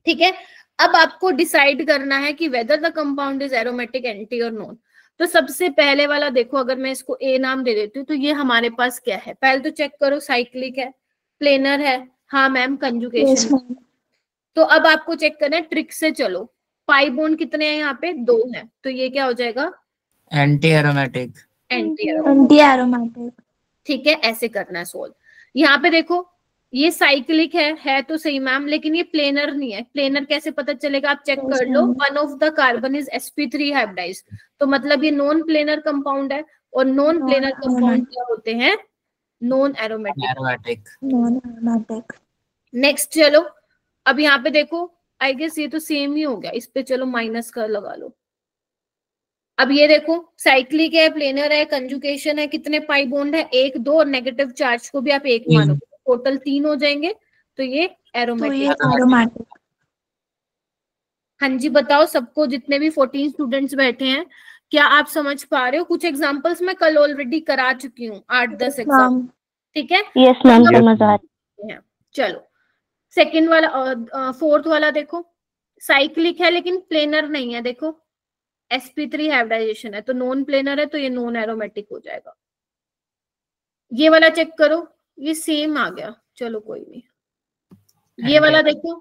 ठीक है। अब आपको डिसाइड करना है कि whether the compound is aromatic, anti और नॉन। तो सबसे पहले वाला देखो, अगर मैं इसको ए नाम दे देती हूँ तो ये हमारे पास क्या है, पहले तो चेक करो, साइक्लिक है, प्लेनर है, हाँ मैम कंजुगेशन। तो अब आपको चेक करना है, ट्रिक से चलो, पाई बॉन्ड कितने हैं यहाँ पे, 2 है, तो ये क्या हो जाएगा, एंटी एरोमेटिक। एंटी एरोमेटिक, ठीक है। ऐसे करना है सोल्व। यहाँ पे देखो ये साइक्लिक है तो सही मैम, लेकिन ये प्लेनर नहीं है। प्लेनर कैसे पता चलेगा, आप चेक कर लो, one of the carbon is sp3 hybridize, तो मतलब ये नॉन प्लेनर कंपाउंड है, और नॉन प्लेनर कंपाउंड क्या होते हैं, नॉन एरोमेटिक। नेक्स्ट चलो, अब यहाँ पे देखो, आई गेस ये तो सेम ही हो गया, इस पे चलो माइनस कर लगा लो। अब ये देखो, साइक्लिक है, प्लेनर है, कंजुगेशन है, कितने पाई बॉन्ड है, 1 2, और नेगेटिव चार्ज को भी आप 1 मानो, टोटल 3 हो जाएंगे, तो ये एरोमेटिक। हाँ जी बताओ सबको, जितने भी 14 स्टूडेंट्स बैठे हैं, क्या आप समझ पा रहे हो? कुछ एग्जांपल्स मैं कल ऑलरेडी करा चुकी हूँ, 8-10 एग्जाम्पल, ठीक है। यस मैम, समझ आ रही है। चलो सेकंड वाला, 4th वाला देखो, साइक्लिक है लेकिन प्लेनर नहीं है, देखो sp3 हाइब्रिडाइजेशन है, तो नॉन प्लेनर है, तो ये नॉन एरोमेटिक हो जाएगा। ये वाला चेक करो, ये सेम आ गया, चलो कोई नहीं। ये वाला देखो,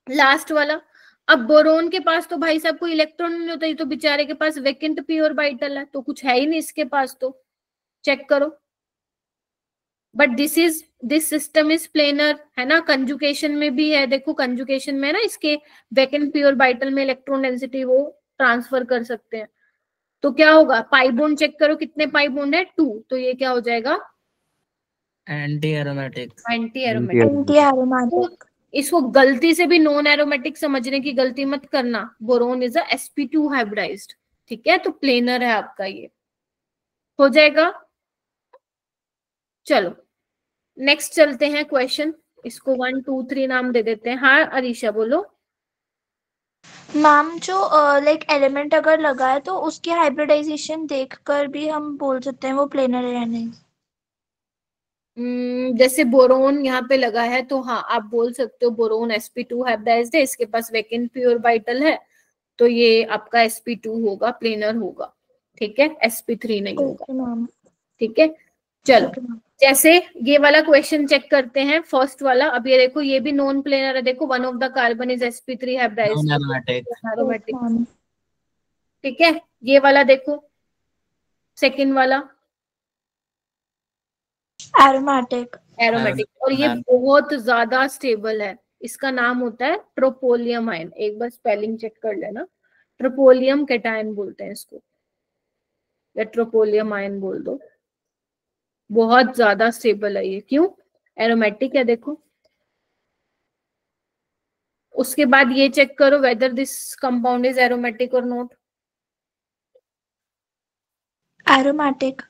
लास्ट वाला, अब बोरोन के पास तो भाई साहब कोई इलेक्ट्रॉन नहीं होता, ये तो बेचारे के पास वेकेंट पी ऑर्बिटल है, तो कुछ है ही नहीं इसके पास, तो चेक करो। But this is this system is planar, है ना। कंजुकेशन में भी है, देखो कंजुकेशन में ना इसके वैकेंट पी ऑर्बिटल में इलेक्ट्रॉन डेंसिटी वो ट्रांसफर कर सकते हैं। तो क्या होगा, पाई बॉन्ड चेक करो, कितने पाई बॉन्ड है, 2, तो ये क्या हो जाएगा, anti aromatic. Anti aromatic. Anti aromatic. इसको गलती से भी नॉन एरोमेटिक समझने की गलती मत करना। Boron is a sp2 hybridised, ठीक है, तो प्लेनर है आपका, ये हो जाएगा। चलो नेक्स्ट चलते हैं क्वेश्चन, इसको 1 2 3 नाम दे देते हैं। हाँ अरीशा बोलो। मैम जो लाइक एलिमेंट अगर लगा है तो उसकी हाइब्रिडाइजेशन देखकर भी हम बोल सकते हैं वो प्लेनर है या नहीं। जैसे बोरोन यहाँ पे लगा है तो हाँ आप बोल सकते हो बोरोन sp2 हाइब्रिडाइज्ड है, इसके पास वैकेंट पी ऑर्बिटल है, तो ये आपका sp2 होगा, प्लेनर होगा, ठीक है, sp3 नहीं होगा, ओके मैम। ठीक है। चलो ओके मैम। जैसे ये वाला क्वेश्चन चेक करते हैं, फर्स्ट वाला। अब ये देखो ये भी नॉन प्लेनर है, देखो one of the carbon is sp3 hybridized, aromatic, ma'am. ठीक है। ये वाला देखो, सेकंड वाला एरोमेटिक। एरोमेटिक, और ये बहुत ज्यादा स्टेबल है, इसका नाम होता है ट्रोपोलियम आयन। एक बार स्पेलिंग चेक कर लेना, ट्रोपोलियम कैटायन बोलते हैं इसको, या ट्रोपोलियम आयन बोल दो। बहुत ज्यादा स्टेबल है ये, क्यों, एरोमेटिक है, देखो। उसके बाद ये चेक करो whether this compound is aromatic और नॉट। एरोमेटिक।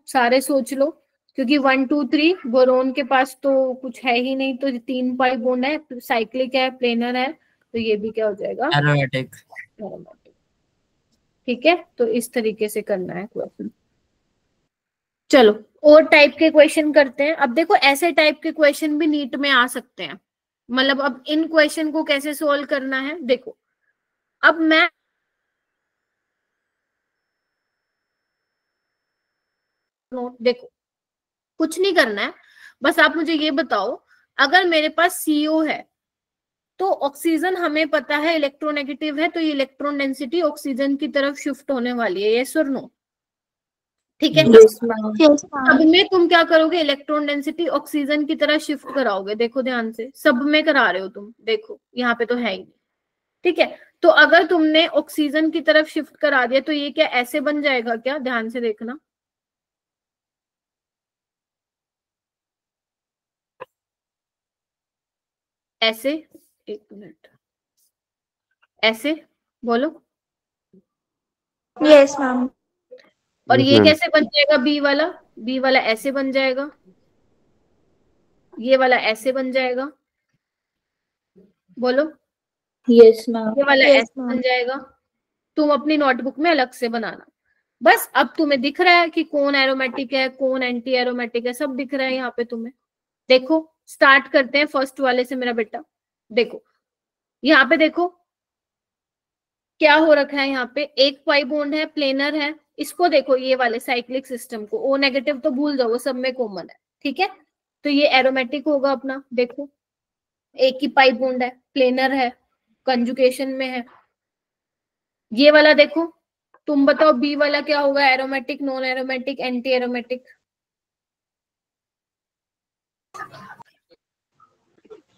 सारे सोच लो, क्योंकि 1 2 3 बोरोन के पास तो कुछ है ही नहीं, तो 3 पाई बॉन्ड है, साइक्लिक है, प्लेनर है, तो ये भी क्या हो जाएगा, एरोमेटिक। एरोमेटिक, ठीक है। तो इस तरीके से करना है क्वेश्चन। चलो और टाइप के क्वेश्चन करते हैं। अब देखो ऐसे टाइप के क्वेश्चन भी नीट में आ सकते हैं, मतलब अब इन क्वेश्चन को कैसे सोल्व करना है, देखो अब मैं देखो कुछ नहीं करना है, बस आप मुझे ये बताओ, अगर मेरे पास CO है तो ऑक्सीजन हमें पता है इलेक्ट्रोनेगेटिव है, तो ये इलेक्ट्रॉन डेंसिटी ऑक्सीजन की तरफ शिफ्ट होने वाली है, यस और नो, ठीक है। यस अब मैम। में तुम क्या करोगे, इलेक्ट्रॉन डेंसिटी ऑक्सीजन की तरह शिफ्ट कराओगे, देखो ध्यान से, सब में करा रहे हो तुम, देखो यहाँ पे तो है ही नहीं, ठीक है। तो अगर तुमने ऑक्सीजन की तरफ शिफ्ट करा दिया तो ये क्या ऐसे बन जाएगा क्या, ध्यान से देखना, ऐसे, एक मिनट, ऐसे बोलो, यस मैम। और Yes, ये ma'am. कैसे बन जाएगा, बी वाला ऐसे बन जाएगा, ये वाला ऐसे बन जाएगा, बोलो, यस मैम। ये वाला Yes, ऐसे ma'am. बन जाएगा। तुम अपनी नोटबुक में अलग से बनाना, बस अब तुम्हें दिख रहा है कि कौन एरोमेटिक है कौन एंटी एरोमेटिक है, सब दिख रहा है यहाँ पे तुम्हें। देखो स्टार्ट करते हैं फर्स्ट वाले से मेरा बेटा, देखो यहाँ पे देखो क्या हो रखा है, यहाँ पे एक पाई बॉन्ड है, प्लेनर है, इसको देखो ये वाले साइक्लिक सिस्टम को, O नेगेटिव तो भूल जाओ, वो सब में कॉमन है, ठीक है। तो ये एरोमेटिक होगा अपना, देखो एक ही पाई बॉन्ड है, प्लेनर है, कंजुगेशन में है। ये वाला देखो, तुम बताओ बी वाला क्या होगा, aromatic, non aromatic, anti aromatic,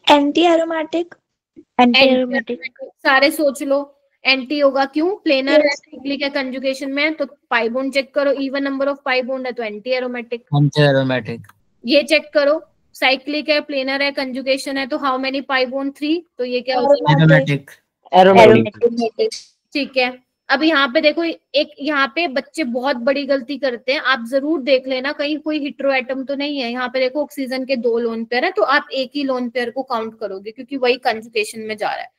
anti aromatic. Anti aromatic. सारे सोच लो, एंटी होगा, क्यों, प्लेनर है, साइक्लिक है, कंजुगेशन में है, तो पाई बॉन्ड चेक करो, even number of pi bond है तो एंटी एरोमेटिक। Anti aromatic. ये चेक करो, साइक्लिक है, प्लेनर है, कंजुगेशन है, तो हाउ मेनी पाई बॉन्ड, 3, तो ये क्या हो जाएगा, एरोमेटिक। एरोमेटिक। ठीक है। अब यहाँ पे देखो, एक यहाँ पे बच्चे बहुत बड़ी गलती करते हैं, आप जरूर देख लेना कहीं कोई हिट्रो एटम तो नहीं है। यहाँ पे देखो ऑक्सीजन के 2 लोन पेयर है, तो आप एक ही लोन पेयर को काउंट करोगे क्योंकि वही कंजुगेशन में जा रहा है।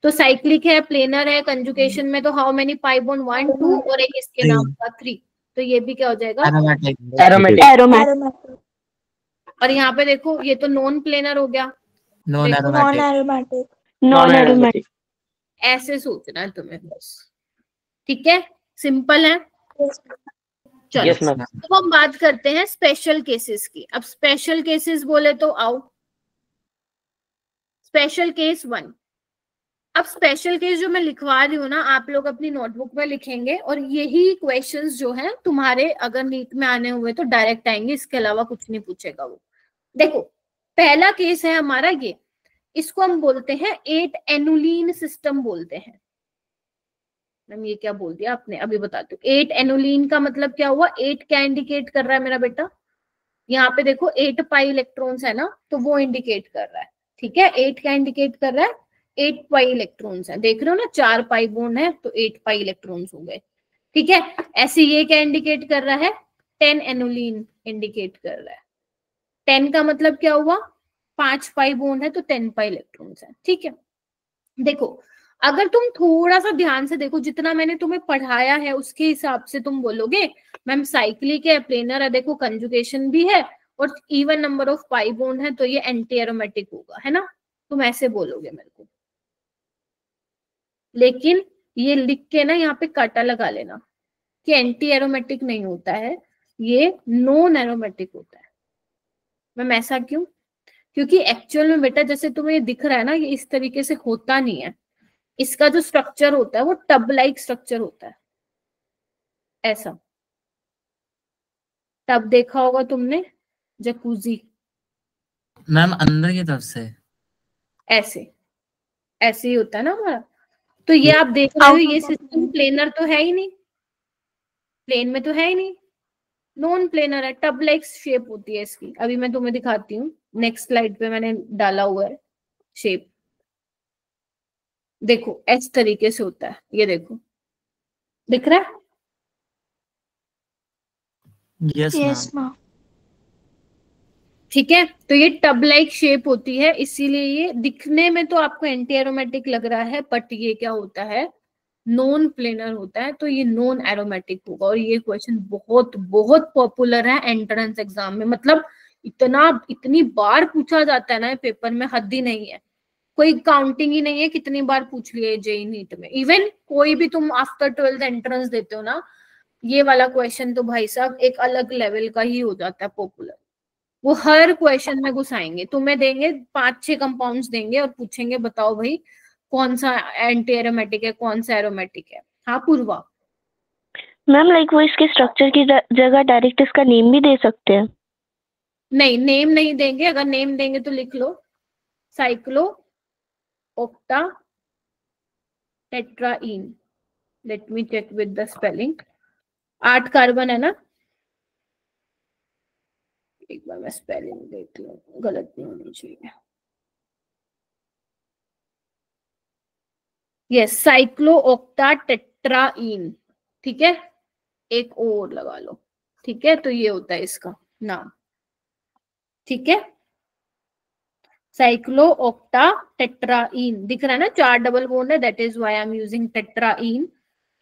तो साइक्लिक है, प्लेनर है, कंजुगेशन में, तो हाउ मेनी पाई बॉन्ड, 1 2, और एक इसके नाम का 3, तो ये भी क्या हो जाएगा, एरोमेटिक। एरोमेटिक। और यहाँ पे देखो ये तो नॉन प्लेनर हो गया, नॉन नॉन एरोमेटिक। एरोमेटिक। ऐसे सोचना है तुम्हें बस, ठीक है, सिंपल है। चलो तो हम बात करते हैं स्पेशल केसेस की। अब स्पेशल केसेस बोले तो आओ, स्पेशल केस 1। अब स्पेशल केस जो मैं लिखवा रही हूँ ना, आप लोग अपनी नोटबुक में लिखेंगे, और यही क्वेश्चंस जो हैं तुम्हारे अगर नीट में आने हुए तो डायरेक्ट आएंगे, इसके अलावा कुछ नहीं पूछेगा वो, देखो पहला केस है हमारा ये, इसको हम बोलते हैं 8 एनुलीन सिस्टम बोलते हैं। मैम ये क्या बोल दिया आपने, अभी बताती हूँ। 8 एनुलीन का मतलब क्या हुआ, 8 क्या इंडिकेट कर रहा है मेरा बेटा, यहाँ पे देखो 8 पाई इलेक्ट्रॉन्स है ना, तो वो इंडिकेट कर रहा है। ठीक है, 8 क्या इंडिकेट कर रहा है, 8 पाई इलेक्ट्रॉन्स है, देख रहे हो ना, 4 पाई बॉन्ड है तो 8 पाई इलेक्ट्रॉन्स हो गए। ठीक है, ऐसे ये क्या इंडिकेट कर रहा है, 10 एनुलीन इंडिकेट कर रहा है। 10 का मतलब क्या हुआ, 5 पाई बॉन्ड है तो 10 पाई इलेक्ट्रॉन्स है। ठीक है, देखो अगर तुम थोड़ा सा ध्यान से देखो, जितना मैंने तुम्हें पढ़ाया है उसके हिसाब से तुम बोलोगे मैम साइक्लिक है, प्लेनर है, देखो कंजुगेशन भी है और even number of pi bond है, तो ये एंटी एरोमेटिक होगा, है ना, तुम ऐसे बोलोगे मेरे को। लेकिन ये लिख के ना यहाँ पे काटा लगा लेना कि एंटी एरोमेटिक नहीं होता है, ये नॉन एरोमेटिक होता है। मैम ऐसा क्यों, क्योंकि एक्चुअल में बेटा जैसे तुम्हें दिख रहा है ना, ये इस तरीके से होता नहीं है। इसका जो स्ट्रक्चर होता है वो टब लाइक स्ट्रक्चर होता है, ऐसा। टब देखा होगा तुमने, जकूजी, मैम अंदर की तरफ से ऐसे ऐसे ही होता है ना हमारा। तो ये आप देख रहे हो, ये सिस्टम प्लेनर तो है ही नहीं, प्लेन में तो है ही नहीं, नॉन प्लेनर है, टब लाइक शेप होती है इसकी। अभी मैं तुम्हें दिखाती हूँ, नेक्स्ट स्लाइड पे मैंने डाला हुआ है शेप, देखो इस तरीके से होता है, ये देखो दिख रहा है। Yes ma'am. ठीक है, तो ये टब लाइक शेप होती है, इसीलिए ये दिखने में तो आपको एंटी एरोमेटिक लग रहा है, बट ये क्या होता है, नॉन प्लेनर होता है, तो ये नॉन एरोमेटिक होगा। और ये क्वेश्चन बहुत बहुत पॉपुलर है एंट्रेंस एग्जाम में, मतलब इतनी बार पूछा जाता है ना पेपर में, हद ही नहीं है, कोई काउंटिंग ही नहीं है कितनी बार पूछ लिया जेईई नीट में। इवन कोई भी तुम आफ्टर 12th एंट्रेंस देते हो ना, ये वाला क्वेश्चन तो भाई साहब एक अलग लेवल का ही हो जाता है पॉपुलर। वो हर क्वेश्चन में घुसाएंगे, तुम्हें देंगे 5-6 कंपाउंड्स देंगे और पूछेंगे बताओ भाई कौन सा एंटी एरोमेटिक है, कौन सा एरोमेटिक है। हाँ पूर्वा। मैम लाइक वो इसके स्ट्रक्चर की जगह डायरेक्ट इसका नेम भी दे सकते हैं? नहीं, नेम नहीं देंगे, अगर नेम देंगे तो लिख लो cyclooctatetraene. Let me check with the spelling. 8 carbon है ना, एक बार मैं स्पेलिंग देख लूं, गलत नहीं होनी चाहिए। Yes, cyclooctatetraene. ठीक है, एक और लगा लो। ठीक है, तो ये होता है इसका नाम। ठीक है, साइक्लो ऑक्टा टेट्राइन, दिख रहा है ना, 4 डबल बॉन्ड है, that is why I am using tetraene.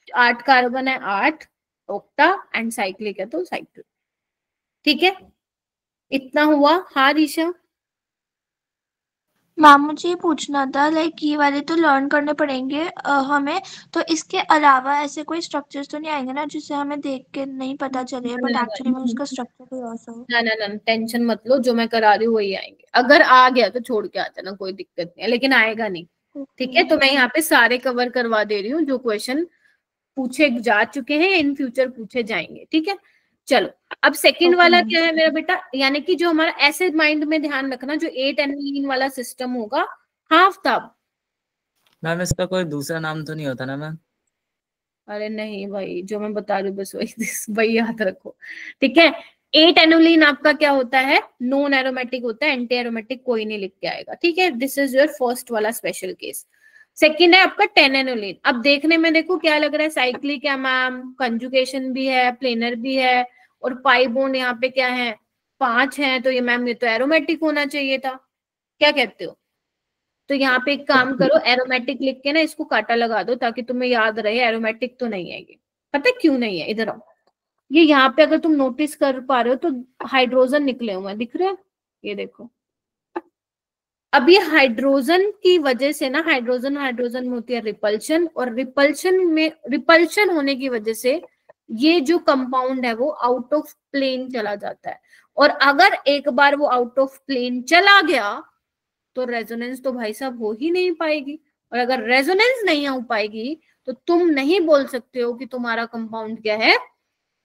8 carbon है, 8 ऑक्टा एंड साइक्लिक है तो साइक्लो। ठीक है, इतना हुआ। हाँ ऋषा। मैम मुझे ये पूछना था, लाइक ये वाले तो लर्न करने पड़ेंगे हमें, तो इसके अलावा ऐसे कोई स्ट्रक्चर्स तो नहीं आएंगे ना जिससे हमें देख के नहीं पता चले बट एक्चुअली में उसका स्ट्रक्चर कोई और सा हो? ना, टेंशन मत लो, जो मैं करा रही हूँ वही आएंगे। अगर आ गया तो छोड़ के आ जाना, कोई दिक्कत नहीं है, लेकिन आएगा नहीं। ठीक है, तो मैं यहाँ पे सारे कवर करवा दे रही हूँ जो क्वेश्चन पूछे जा चुके हैं या इन फ्यूचर पूछे जाएंगे। ठीक है, चलो अब सेकंड वाला क्या है मेरा बेटा, यानी कि जो हमारा ऐसे माइंड में ध्यान रखना, जो 8 एनुलीन वाला सिस्टम होगा, हाफ तब। मैम इसका कोई दूसरा नाम तो नहीं होता ना मैम? अरे नहीं भाई, जो मैं बता रही हूँ बस वही याद रखो। ठीक है, 8 एनुलीन आपका क्या होता है, नॉन एरोमेटिक होता है, एंटी एरोमेटिक कोई नहीं लिख के आएगा। ठीक है, दिस इज योर फर्स्ट वाला स्पेशल केस। सेकंड है आपका 10 एनुलीन। अब देखने में देखो क्या लग रहा है, साइक्लिक है मैम, कंजुगेशन भी है, प्लेनर भी है, और पाई बॉन्ड यहाँ पे क्या है, 5 है, तो ये मैम ये तो एरोमेटिक होना चाहिए था। क्या कहते हो? तो यहाँ पे एक काम करो, एरोमेटिक लिख के ना इसको काटा लगा दो ताकि तुम्हें याद रहे एरोमेटिक तो नहीं है ये। पता है क्यों नहीं है? इधर आओ, ये यहाँ पे अगर तुम नोटिस कर पा रहे हो तो हाइड्रोजन निकले हुए हैं, दिख रहे हैं, ये देखो। अब ये हाइड्रोजन की वजह से ना, हाइड्रोजन हाइड्रोजन में होती है रिपल्शन, और रिपल्शन होने की वजह से ये जो कंपाउंड है वो आउट ऑफ प्लेन चला जाता है। और अगर एक बार वो आउट ऑफ प्लेन चला गया तो रेजोनेंस तो भाई साहब हो ही नहीं पाएगी, और अगर रेजोनेंस नहीं हो पाएगी तो तुम नहीं बोल सकते हो कि तुम्हारा कंपाउंड क्या है,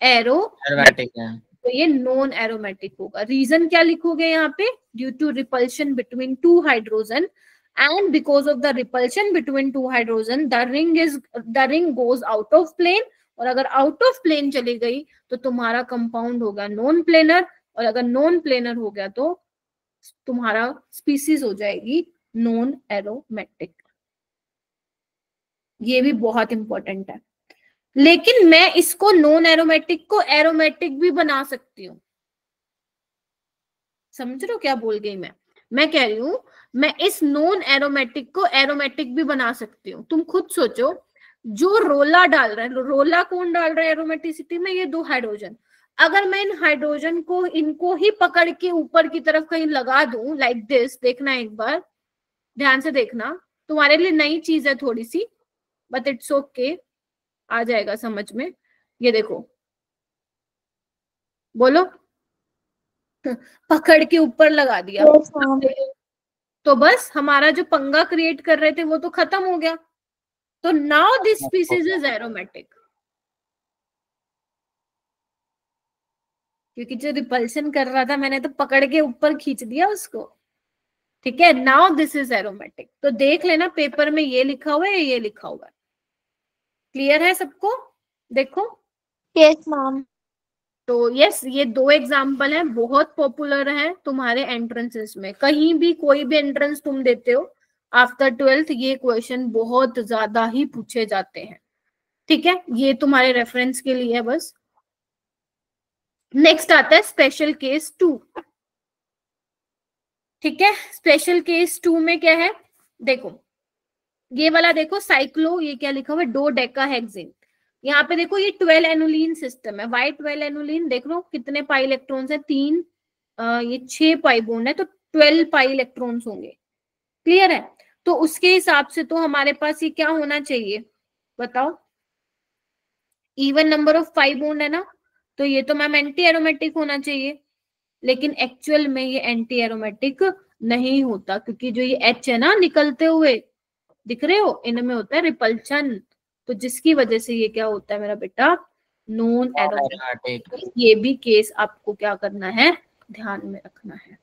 एरोमेटिक एरोमेटिक है। तो ये नॉन एरोमेटिक होगा। रीजन क्या लिखोगे यहाँ पे? Due to repulsion between two hydrogen and because of the repulsion between two hydrogen the ring goes out of plane, और अगर आउट ऑफ प्लेन चली गई तो तुम्हारा कंपाउंड होगा नॉन प्लेनर, और अगर नॉन प्लेनर हो गया तो तुम्हारा स्पीसीज हो जाएगी नॉन एरोमेटिक। ये भी बहुत इंपॉर्टेंट है। लेकिन मैं इसको नॉन एरोमेटिक को एरोमेटिक भी बना सकती हूँ। समझ रहे हो क्या बोल गई मैं कह रही हूं मैं इस नॉन एरोमेटिक को एरोमेटिक भी बना सकती हूँ। तुम खुद सोचो, जो रोला डाल रहा है, रोला कौन डाल रहा है एरोमेटिसिटी में? ये दो हाइड्रोजन। अगर मैं इन हाइड्रोजन को इनको ही पकड़ के ऊपर की तरफ कहीं लगा दूं लाइक दिस, देखना एक बार ध्यान से देखना, तुम्हारे लिए नई चीज है थोड़ी सी, बट इट्स ओके, आ जाएगा समझ में। ये देखो, बोलो, पकड़ के ऊपर लगा दिया तो बस हमारा जो पंगा क्रिएट कर रहे थे वो तो खत्म हो गया। तो now this species is aromatic, क्योंकि जो रिपल्शन कर रहा था मैंने तो पकड़ के ऊपर खींच दिया उसको। ठीक है, नाउ दिस इज एरोमेटिक। तो देख लेना पेपर में ये लिखा हुआ है, ये लिखा हुआ है। क्लियर है सबको? देखो, यस मैम। तो यस, ये दो एग्जाम्पल हैं, बहुत पॉपुलर है तुम्हारे एंट्रेंसेस में। कहीं भी कोई भी एंट्रेंस तुम देते हो आफ्टर 12th, ये क्वेश्चन बहुत ज्यादा ही पूछे जाते हैं। ठीक है, ये तुम्हारे रेफरेंस के लिए है बस। नेक्स्ट आता है स्पेशल केस 2। ठीक है, स्पेशल केस 2 में क्या है? देखो ये वाला, देखो साइक्लो, ये क्या लिखा हुआ है? डोडेकाहेक्सेन। यहाँ पे देखो ये 12 एनुलीन सिस्टम है। वाई 12 एनुलीन देख लो कितने पाई इलेक्ट्रॉन्स है? 3, ये 6 पाई बॉन्ड है, तो 12 पाई इलेक्ट्रॉन्स होंगे। क्लियर है? तो उसके हिसाब से तो हमारे पास ये क्या होना चाहिए बताओ? Even number of pi bond है ना, तो ये तो मैम एंटी एरोमेटिक होना चाहिए। लेकिन एक्चुअल में ये एंटी एरोमेटिक नहीं होता, क्योंकि जो ये H है ना निकलते हुए, दिख रहे हो, इनमें होता है रिपल्शन, तो जिसकी वजह से ये क्या होता है मेरा बेटा? Non aromatic. ये भी केस आपको क्या करना है? ध्यान में रखना है।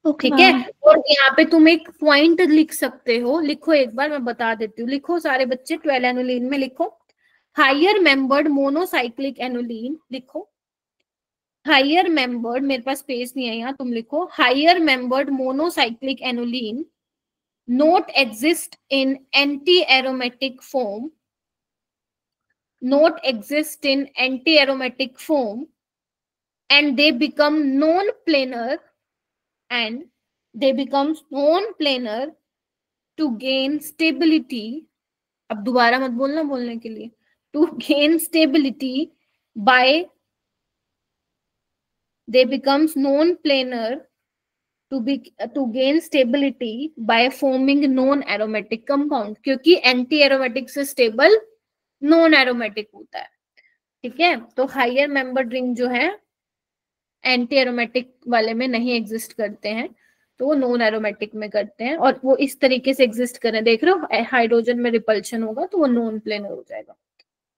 ठीक है, और यहाँ पे तुम एक पॉइंट लिख सकते हो, लिखो एक बार, मैं बता देती हूँ। लिखो सारे बच्चे, 12 एनुलीन में लिखो हायर मेंबर्ड मोनोसाइक्लिक एनुलीन। लिखो हायर मेंबर्ड, मेरे पास स्पेस नहीं है यहाँ, तुम लिखो higher membered monocyclic annulene not exist in anti-aromatic form, not exist in anti-aromatic form, and they become non-planar, and they become non-planar to gain stability. अब दोबारा मत बोलना बोलने के लिए। To gain stability by, they becomes non-planar to gain stability by forming non aromatic compound, क्योंकि anti aromatic से stable non aromatic होता है। ठीक है, तो हायर मेंबर रिंग जो है एंटी एरोमेटिक वाले में नहीं एग्जिस्ट करते हैं, तो वो नॉन एरोमेटिक में करते हैं, और वो इस तरीके से एग्जिस्ट करें। देख रहे हो, हाइड्रोजन में रिपल्शन होगा तो वो नॉन प्लेनर हो जाएगा।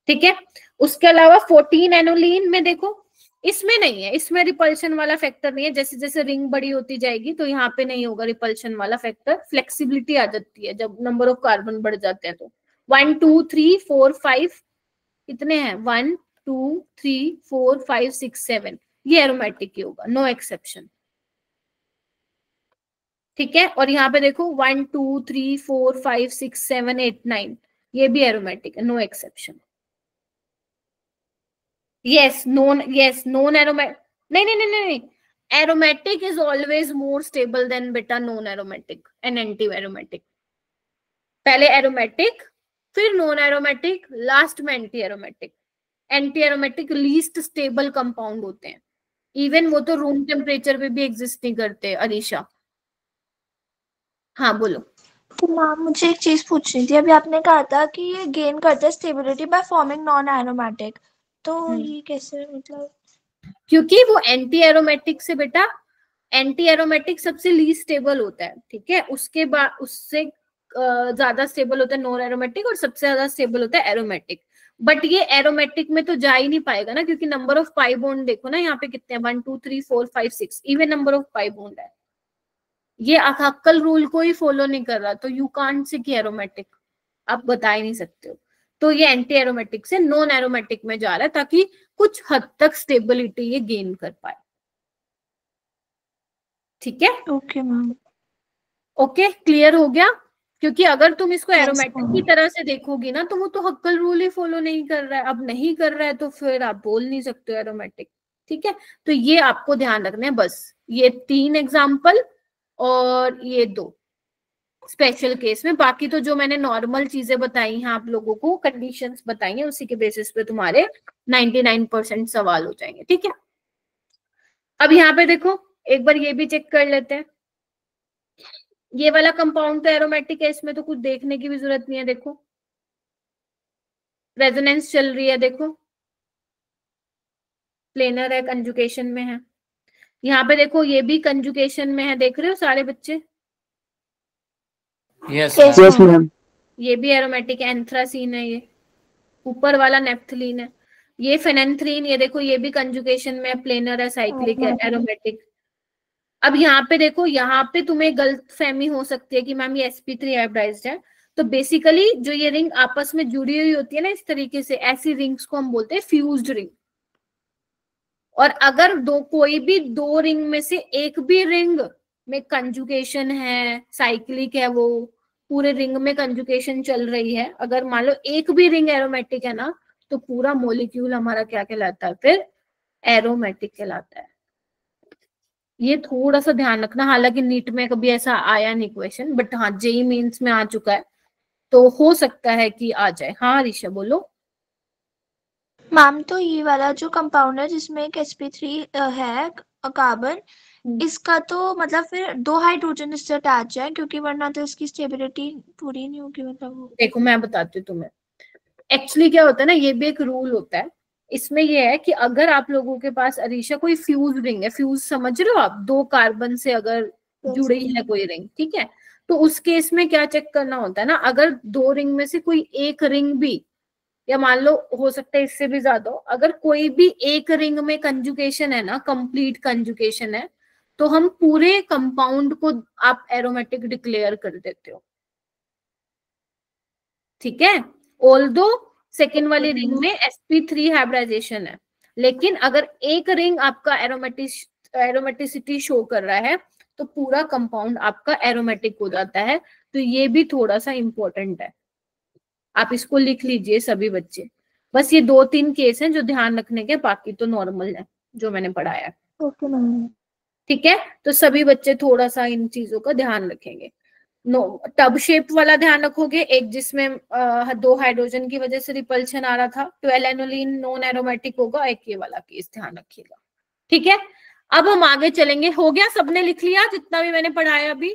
ठीक है, उसके अलावा 14 एनोलीन में देखो, इसमें नहीं है, इसमें रिपल्शन वाला फैक्टर नहीं है। जैसे जैसे रिंग बड़ी होती जाएगी तो यहाँ पे नहीं होगा रिपल्शन वाला फैक्टर, फ्लेक्सिबिलिटी आ जाती है जब नंबर ऑफ कार्बन बढ़ जाते हैं। तो 1 2 3 4 5 कितने हैं? 1 2 3 4 5 6 7, ये एरोमेटिक ही होगा, नो एक्सेप्शन। ठीक है, और यहाँ पे देखो 1 2 3 4 5 6 7 8 9, ये भी एरोमेटिक है, no exception. Yes, known aromatic. नहीं. Aromatic is always more stable than beta non-aromatic and anti-aromatic. पहले aromatic, फिर non-aromatic, लास्ट में anti-aromatic. Anti-aromatic least stable compound होते हैं। Even वो तो रूम टेम्परेचर पे भी एग्जिस्ट नहीं करते। अरीशा, हाँ बोलो। तो मैम मुझे एक चीज पूछनी थी, अभी आपने कहा था कि ये गेन करता है stability by forming non aromatic, तो ये कैसे, मतलब? क्योंकि वो एंटी एरोमेटिक से बेटा, एंटी एरोमेटिक सबसे लीस्ट स्टेबल होता है। ठीक है, उसके बाद उससे ज्यादा स्टेबल होता है नॉन एरोमेटिक, और सबसे ज्यादा स्टेबल होता है एरोमेटिक। बट ये एरोमेटिक में तो जा ही नहीं पाएगा ना, क्योंकि नंबर ऑफ पाई बॉन्ड देखो ना यहाँ पे कितने हैं, 1 2 3 4 5 6, even number of pi bond है। ये अक्कल रूल को ही फॉलो नहीं कर रहा, तो यू कांट से कि एरोमेटिक, आप बता ही नहीं सकते हो। तो ये एंटी एरोमेटिक से नॉन एरोमेटिक में जा रहा है, ताकि कुछ हद तक स्टेबिलिटी ये गेन कर पाए। ठीक है, ओके मैम। ओके, क्लियर हो गया? क्योंकि अगर तुम इसको Yes, एरोमेटिक ma'am. की तरह से देखोगी ना, तो वो तो हक्कल रूल ही फॉलो नहीं कर रहा है। अब नहीं कर रहा है तो फिर आप बोल नहीं सकते हो एरोमेटिक। ठीक है, तो ये आपको ध्यान रखना है बस, ये 3 एग्जाम्पल और ये 2 स्पेशल केस में। बाकी तो जो मैंने नॉर्मल चीजें बताई हैं आप लोगों को, कंडीशंस बताई हैं, उसी के बेसिस पे तुम्हारे 99% सवाल हो जाएंगे। ठीक है, अब यहाँ पे देखो, एक बार ये भी चेक कर लेते हैं। ये वाला कंपाउंड तो एरोमेटिक है, इसमें तो कुछ देखने की भी जरूरत नहीं है। देखो रेजोनेंस चल रही है, देखो प्लेनर है, कंजुगेशन में है। यहाँ पे देखो ये भी कंजुगेशन में है, देख रहे हो सारे बच्चे? Yes yes ma'am. ये भी एरोमेटिक है, एंथ्रासीन है, ये ऊपर वाला नेप्थलीन है। ये फेनेंथ्रीन, ये देखो ये भी कंजुगेशन में प्लेनर है, साइक्लिक है, एरोमेटिक। अब यहाँ पे देखो, यहाँ पे तुम्हें गलत फहमी हो सकती है कि मैम ये sp3 हाइब्रिडाइज्ड है। तो बेसिकली जो ये रिंग आपस में जुड़ी हुई होती है ना इस तरीके से, ऐसी रिंग्स को हम बोलते हैं फ्यूज्ड रिंग। और अगर कोई भी 2 रिंग में से एक भी रिंग में कंजुगेशन है, साइक्लिक है, वो पूरे रिंग में कंजुगेशन चल रही है, अगर मान लो एक भी रिंग एरोमेटिक है ना, तो पूरा मॉलिक्यूल हमारा क्या कहलाता है फिर? एरोमेटिक कहलाता है। ये थोड़ा सा ध्यान रखना, हालांकि नीट में कभी ऐसा आया नहीं क्वेश्चन, बट हाँ जेई मेंस में आ चुका है, तो हो सकता है कि आ जाए। हाँ ऋषा बोलो। मैम तो ये वाला जो कंपाउंड है जिसमें एक sp3 है कार्बन, इसका तो मतलब फिर 2 हाइड्रोजन इससे अटैच है, क्योंकि वरना तो इसकी स्टेबिलिटी पूरी नहीं होगी। मतलब वो देखो मैं बताती हूँ तुम्हें, एक्चुअली क्या होता है ना, ये भी एक रूल होता है। इसमें ये है कि अगर आप लोगों के पास अरीशा कोई फ्यूज रिंग है, फ्यूज समझ रहे हो आप, 2 कार्बन से अगर जुड़ी है कोई रिंग, ठीक है, तो उस केस में क्या चेक करना होता है ना, अगर 2 रिंग में से कोई एक रिंग भी, या मान लो हो सकता है इससे भी ज्यादा हो, अगर कोई भी एक रिंग में कंजुगेशन है ना, कंप्लीट कंजुगेशन है, तो हम पूरे कंपाउंड को आप एरोमेटिक डिक्लेयर कर देते हो। ठीक है, ऑल्दो सेकेंड वाली रिंग में sp3 हाइब्रिडाइजेशन है, लेकिन अगर एक रिंग आपका एरोमेटिसिटी शो कर रहा है, तो पूरा कंपाउंड आपका एरोमेटिक हो जाता है। तो ये भी थोड़ा सा इंपॉर्टेंट है, आप इसको लिख लीजिए सभी बच्चे। बस ये 2-3 केस हैं जो ध्यान रखने के, बाकी तो नॉर्मल है जो मैंने पढ़ाया। Okay ma'am. ठीक है, तो सभी बच्चे थोड़ा सा इन चीजों का ध्यान रखेंगे। टब शेप वाला ध्यान रखोगे, एक जिसमें 2 हाइड्रोजन की वजह से रिपल्शन आ रहा था, 12 एनोलिन नॉन एरोमेटिक होगा, एक ये वाला केस ध्यान रखिएगा। ठीक है, अब हम आगे चलेंगे। हो गया, सबने लिख लिया जितना भी मैंने पढ़ाया अभी?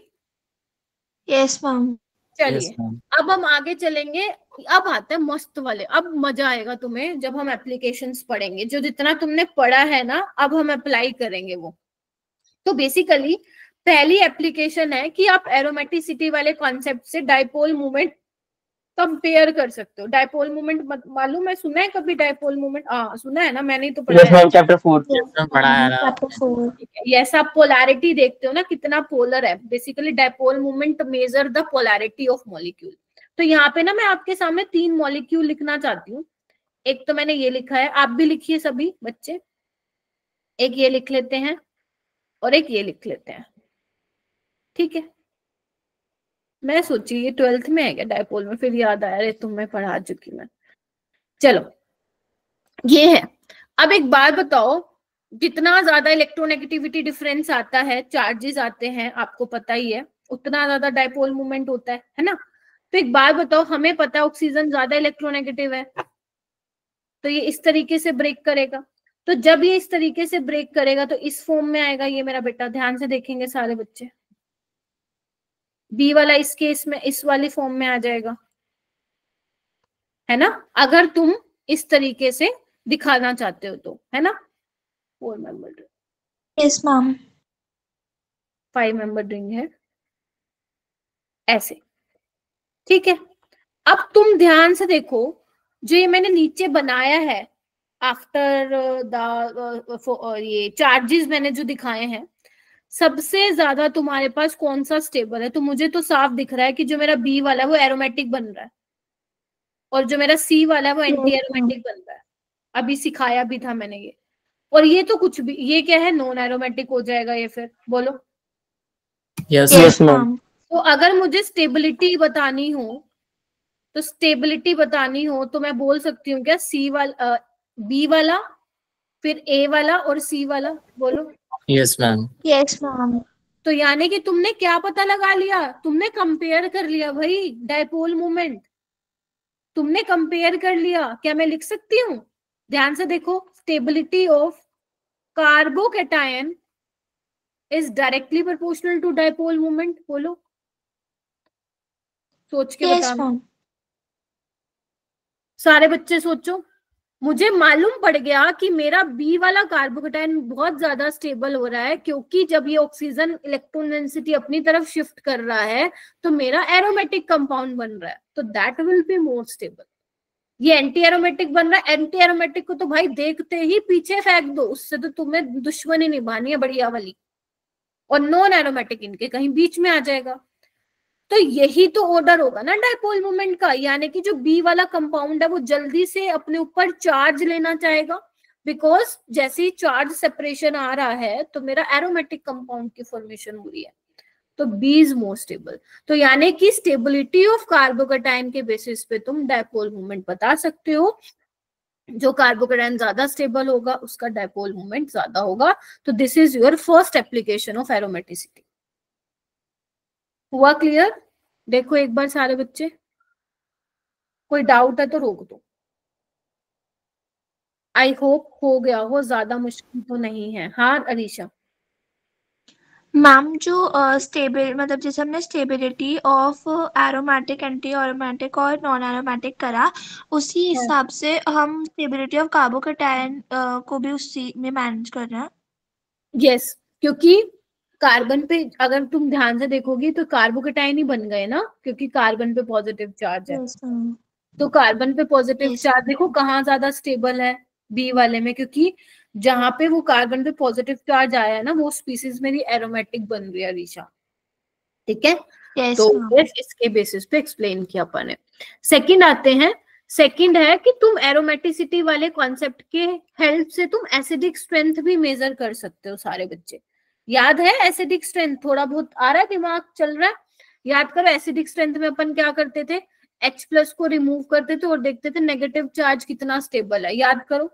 Yes ma'am. चलिए अब हम आगे चलेंगे। अब आते हैं मस्त वाले, अब मजा आएगा तुम्हें जब हम एप्लीकेशंस पढ़ेंगे। जो जितना तुमने पढ़ा है ना, अब हम अप्लाई करेंगे वो। तो बेसिकली पहली एप्लीकेशन है कि आप एरोमेटिसिटी वाले कॉन्सेप्ट से डाइपोल मूवमेंट कंपेयर कर सकते हो। डाइपोल मूवमेंट मालूम है, सुना है कभी डाइपोल मूवमेंट? हाँ सुना है ना, मैंने ही तो पढ़ा है। चैप्टर 4 पढ़ाया था। चैप्टर 4। ये आप पोलैरिटी देखते हो ना, कितना पोलर है। Basically dipole movement measure the polarity of molecule. तो यहाँ पे ना मैं आपके सामने 3 मॉलिक्यूल लिखना चाहती हूँ। एक तो मैंने ये लिखा है, आप भी लिखिए सभी बच्चे। एक ये लिख लेते हैं और एक ये लिख लेते हैं। ठीक है, मैं सोची ये 12th में है क्या डाइपोल में, फिर याद आया रे तुम्हें पढ़ा चुकी मैं। चलो ये है। अब एक बात बताओ, जितना ज्यादा इलेक्ट्रोनेगेटिविटी डिफरेंस आता है, चार्जेस आते हैं, आपको पता ही है, उतना ज्यादा डाइपोल मूवमेंट होता है ना। तो एक बात बताओ, हमें पता है ऑक्सीजन ज्यादा इलेक्ट्रोनेगेटिव है, तो ये इस तरीके से ब्रेक करेगा। तो जब ये इस तरीके से ब्रेक करेगा तो इस फॉर्म में आएगा ये मेरा बेटा। ध्यान से देखेंगे सारे बच्चे, बी वाला इस केस में इस वाली फॉर्म में आ जाएगा, है ना, अगर तुम इस तरीके से दिखाना चाहते हो तो, है ना। 4 member ring, yes ma'am. 5 member ring है ऐसे। ठीक है, अब तुम ध्यान से देखो, जो ये मैंने नीचे बनाया है आफ्टर द ये चार्जेस मैंने जो दिखाए हैं, सबसे ज्यादा तुम्हारे पास कौन सा स्टेबल है? तो मुझे तो साफ दिख रहा है कि जो मेरा बी वाला है वो एरोमेटिक बन रहा है और जो मेरा सी वाला है वो एंटी एरोमेटिक बन रहा है। अभी सिखाया भी था मैंने ये। और ये तो कुछ भी, ये क्या है, नॉन एरोमेटिक हो जाएगा ये, फिर बोलो। Yes ma'am. तो अगर मुझे स्टेबिलिटी बतानी हो तो मैं बोल सकती हूँ क्या, सी वाला, बी वाला, फिर ए वाला और सी वाला, बोलो। Yes ma'am. Yes ma'am. तो यानी कि तुमने क्या पता लगा लिया? तुमने कंपेयर कर लिया भाई, डायपोल मोमेंट तुमने कंपेयर कर लिया। क्या मैं लिख सकती हूँ? ध्यान से देखो, stability of carbocation is directly proportional to dipole moment. बोलो, सोच के यस बताओ। मैम। सारे बच्चे सोचो। मुझे मालूम पड़ गया कि मेरा बी वाला कार्बोकैटायन बहुत ज्यादा स्टेबल हो रहा है, क्योंकि जब ये ऑक्सीजन इलेक्ट्रॉन डेंसिटी अपनी तरफ शिफ्ट कर रहा है तो मेरा एरोमेटिक कंपाउंड बन रहा है, तो that will be more stable. ये एंटी एरोमेटिक बन रहा है, एंटी एरोमेटिक को तो भाई देखते ही पीछे फेंक दो, उससे तो तुम्हें दुश्मनी निभानी है बढ़िया वाली। और नॉन एरोमेटिक इनके कहीं बीच में आ जाएगा। तो यही तो ऑर्डर होगा ना डायपोल मोमेंट का, यानी कि जो बी वाला कंपाउंड है वो जल्दी से अपने ऊपर चार्ज लेना चाहेगा, बिकॉज जैसे ही चार्ज सेपरेशन आ रहा है तो मेरा एरोमेटिक कंपाउंड की फॉर्मेशन हो रही है, तो बी इज मोर स्टेबल। तो यानी कि स्टेबिलिटी ऑफ कार्बोकैटायन के बेसिस पे तुम डायपोल मोमेंट बता सकते हो। जो कार्बोकैटायन ज्यादा स्टेबल होगा उसका डायपोल मोमेंट ज्यादा होगा। तो this is your first application of aromaticity. हुआ क्लियर? देखो एक बार सारे बच्चे, कोई डाउट है तो रोक दो। आई होप हो गया हो, ज्यादा मुश्किल तो नहीं है। हाँ अरीशा। मैम जो स्टेबल मतलब जैसे हमने stability of aromatic, anti aromatic और नॉन एरोमेटिक करा, उसी हिसाब से हम स्टेबिलिटी ऑफ कार्बोकैटायन को भी उसी में मैनेज कर रहे हैं। यस, क्योंकि कार्बन पे अगर तुम ध्यान से देखोगी तो कार्बोकैटायन ही बन गए ना, क्योंकि कार्बन पे पॉजिटिव चार्ज है। Yes ma'am. तो कार्बन पे पॉजिटिव Yes. चार्ज देखो कहाँ ज्यादा स्टेबल है, बी वाले में, क्योंकि जहां पे वो कार्बन पे पॉजिटिव चार्ज आया है ना, वो स्पीसीज मेरी एरोमेटिक बन रही है रीशा। ठीक है, Yes, तो ma'am. इसके बेसिस पे एक्सप्लेन किया अपन ने। सेकंड आते हैं, सेकंड है कि तुम एरोमेटिसिटी वाले कॉन्सेप्ट के हेल्प से तुम एसिडिक स्ट्रेंथ भी मेजर कर सकते हो। सारे बच्चे याद है एसिडिक स्ट्रेंथ? थोड़ा बहुत आ रहा है, दिमाग चल रहा है? याद करो, एसिडिक स्ट्रेंथ में अपन क्या करते थे, H+ को रिमूव करते थे और देखते थे नेगेटिव चार्ज कितना स्टेबल है। याद करो।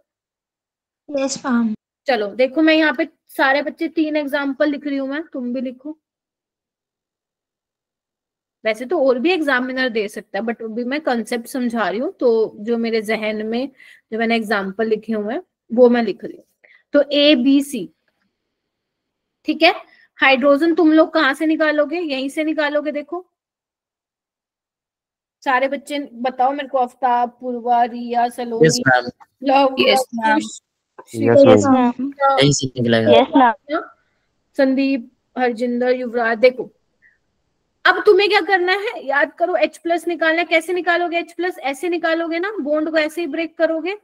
Yes, ma'am. चलो देखो, मैं यहाँ पे सारे बच्चे 3 एग्जाम्पल लिख रही हूँ, मैं, तुम भी लिखो। वैसे तो और भी एग्जामिनर दे सकता है, बट अभी मैं कंसेप्ट समझा रही हूँ, तो जो मेरे जहन में जो मैंने एग्जाम्पल लिखे हुए हैं वो मैं लिख रही हूँ। तो A B C, ठीक है। हाइड्रोजन तुम लोग कहाँ से निकालोगे? यहीं से निकालोगे। देखो सारे बच्चे बताओ मेरे को, Aftab, Purva, Riya, yes Saloni, ma'am. Luv, Yes, ma'am. Kush, Yes, yes ma'am. Ma'am. यहीं से निकलेगा। Yes ma'am. संदीप, हरजिंदर, युवराज। देखो अब तुम्हें क्या करना है, याद करो, H+ निकालना है। कैसे निकालोगे H+? ऐसे निकालोगे ना, बॉन्ड को ऐसे ही ब्रेक करोगे।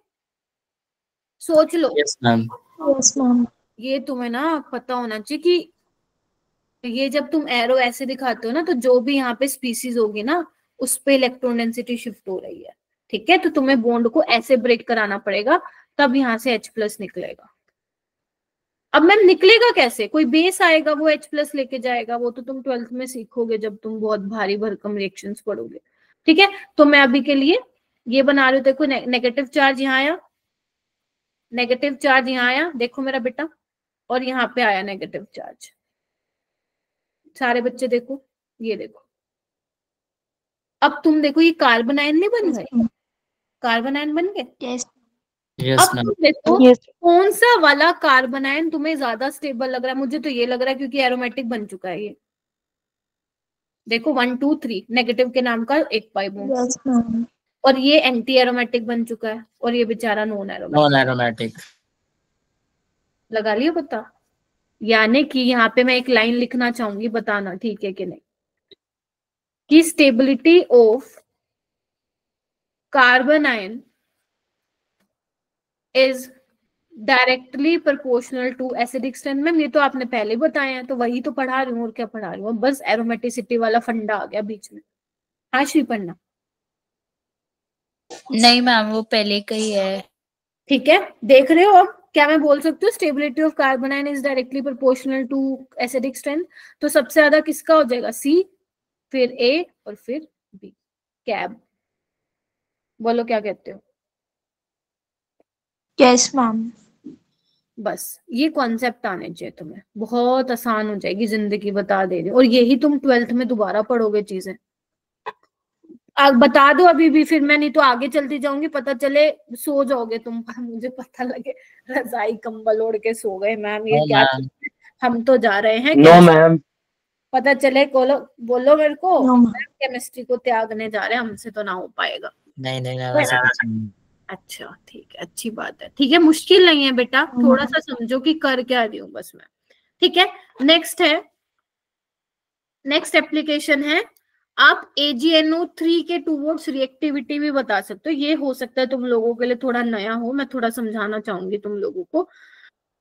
सोच लो। Yes ma'am. Yes, ma'am. ये तुम्हें ना पता होना चाहिए कि ये जब तुम एरो ऐसे दिखाते हो ना, तो जो भी यहाँ पे स्पीसीज होगी ना उस पे इलेक्ट्रॉन डेंसिटी शिफ्ट हो रही है। ठीक है, तो तुम्हें बॉन्ड को ऐसे ब्रेक कराना पड़ेगा, तब यहाँ से H+ निकलेगा। अब मैम निकलेगा कैसे? कोई बेस आएगा वो H+ लेके जाएगा, वो तो तुम 12th में सीखोगे जब तुम बहुत भारी भरकम रिएक्शंस पढ़ोगे। ठीक है, तो मैं अभी के लिए ये बना रही हूँ। देखो नेगेटिव चार्ज यहाँ आया, नेगेटिव चार्ज यहाँ आया, देखो मेरा बेटा, और यहाँ पे आया नेगेटिव चार्ज। सारे बच्चे देखो, ये देखो। अब तुम देखो, ये कार्बन आयन नहीं बन गए? कार्बन आयन बन गए। Yes. यस अब मैम। तुम देखो Yes. कौन सा वाला कार्बन आयन तुम्हें ज्यादा स्टेबल लग रहा है। मुझे तो ये लग रहा है क्योंकि एरोमेटिक बन चुका है ये। देखो 1 2 3 नेगेटिव के नाम का एक पाई बॉन्ड, Yes, ma'am. और ये एंटी एरोमेटिक बन चुका है, और ये बेचारा नॉन एरोमेटिक। Non aromatic. लगा लिया पता? यानी कि यहाँ पे मैं एक लाइन लिखना चाहूंगी, बताना ठीक है कि नहीं, कि stability of carbon ion is directly proportional to acidic strength. Ma'am ये तो आपने पहले बताया है, तो वही तो पढ़ा रही हूँ, और क्या पढ़ा रही हूँ, बस एरोमेटिसिटी वाला फंडा आ गया बीच में। हाँ श्रीपन्ना, नहीं मैम वो पहले का ही है। ठीक है, देख रहे हो अब क्या मैं बोल सकती हूँ, stability of carbanion is directly proportional to acidic strength. तो सबसे ज्यादा किसका हो जाएगा, सी, फिर ए और फिर बी, कैब। बोलो क्या कहते हो। Yes ma'am. बस ये कॉन्सेप्ट आने चाहिए तुम्हें, बहुत आसान हो जाएगी जिंदगी, बता दे रही हूँ। और यही तुम 12th में दोबारा पढ़ोगे चीजें। बता दो अभी भी, फिर मैं नहीं तो आगे चलती जाऊंगी, पता चले सो जाओगे तुम, मुझे पता लगे रजाई कंबल ओढ़ के सो गए मैम, ये क्या, हम तो जा रहे हैं। No ma'am. पता चले बोलो मेरे को, No, ma'am. केमिस्ट्री को त्यागने जा रहे हैं, हमसे तो ना हो पाएगा। नहीं नहीं मैम ऐसा कुछ नहीं। अच्छा ठीक है, अच्छी बात है, ठीक है, मुश्किल नहीं है बेटा, थोड़ा सा समझो कि कर क्या रही हूँ बस मैं। ठीक है, नेक्स्ट है, नेक्स्ट एप्लीकेशन है, आप AgNO3 के टूवर्ड्स रिएक्टिविटी भी बता सकते हो। ये हो सकता है तुम लोगों के लिए थोड़ा नया हो, मैं थोड़ा समझाना चाहूंगी तुम लोगों को।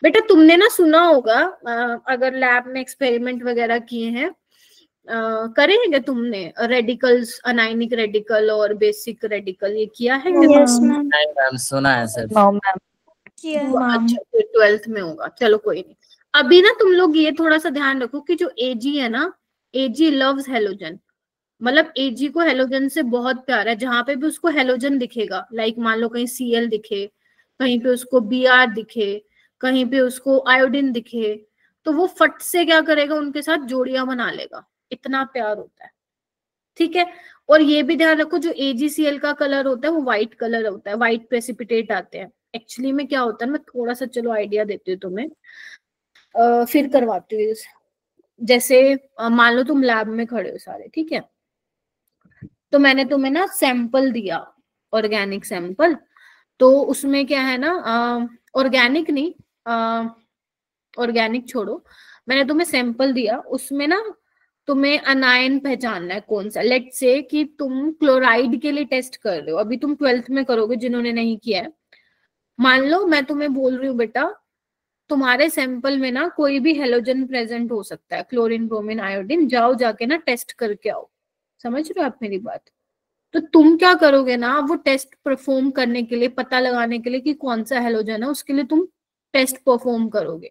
बेटा तुमने ना सुना होगा, अगर लैब में एक्सपेरिमेंट वगैरह किए हैं, करे हैं क्या तुमने, रेडिकल्स, अनायनिक रेडिकल और बेसिक रेडिकल, ये किया है क्या? Yes ma'am. नहीं मैम सुना है सर। No ma'am. अच्छा फिर 12th में होगा, चलो कोई नहीं। अभी ना तुम लोग ये थोड़ा सा ध्यान रखो कि जो Ag है ना, Ag लव्स हेलोजन, मतलब Ag को हेलोजन से बहुत प्यार है। जहां पे भी उसको हेलोजन दिखेगा, लाइक मान लो कहीं Cl दिखे, कहीं पे उसको Br दिखे, कहीं पे उसको आयोडीन दिखे, तो वो फट से क्या करेगा, उनके साथ जोड़ियां बना लेगा, इतना प्यार होता है। ठीक है, और ये भी ध्यान रखो जो AgCl का कलर होता है वो व्हाइट कलर होता है, व्हाइट प्रेसिपिटेट आते हैं। एक्चुअली में क्या होता है, मैं थोड़ा सा चलो आइडिया देती हूँ तुम्हें, फिर करवाती हूँ। जैसे मान लो तुम लैब में खड़े हो सारे, ठीक है, तो मैंने तुम्हें ना सैंपल दिया, ऑर्गेनिक सैंपल, तो उसमें क्या है ना, ऑर्गेनिक नहीं, ऑर्गेनिक छोड़ो, मैंने तुम्हें सैंपल दिया, उसमें ना तुम्हें अनायन पहचानना है कौन सा। लेट से कि तुम क्लोराइड के लिए टेस्ट कर रहे हो, अभी तुम 12th में करोगे जिन्होंने नहीं किया है। मान लो मैं तुम्हें बोल रही हूँ बेटा, तुम्हारे सैंपल में ना कोई भी हेलोजन प्रेजेंट हो सकता है, क्लोरीन, ब्रोमीन, आयोडीन, जाओ जाके ना टेस्ट करके आओ। समझ रहे हो आप मेरी बात? तो तुम क्या करोगे ना, वो टेस्ट परफॉर्म करने के लिए, पता लगाने के लिए कि कौन सा हेलोजन है, उसके लिए तुम टेस्ट परफॉर्म करोगे।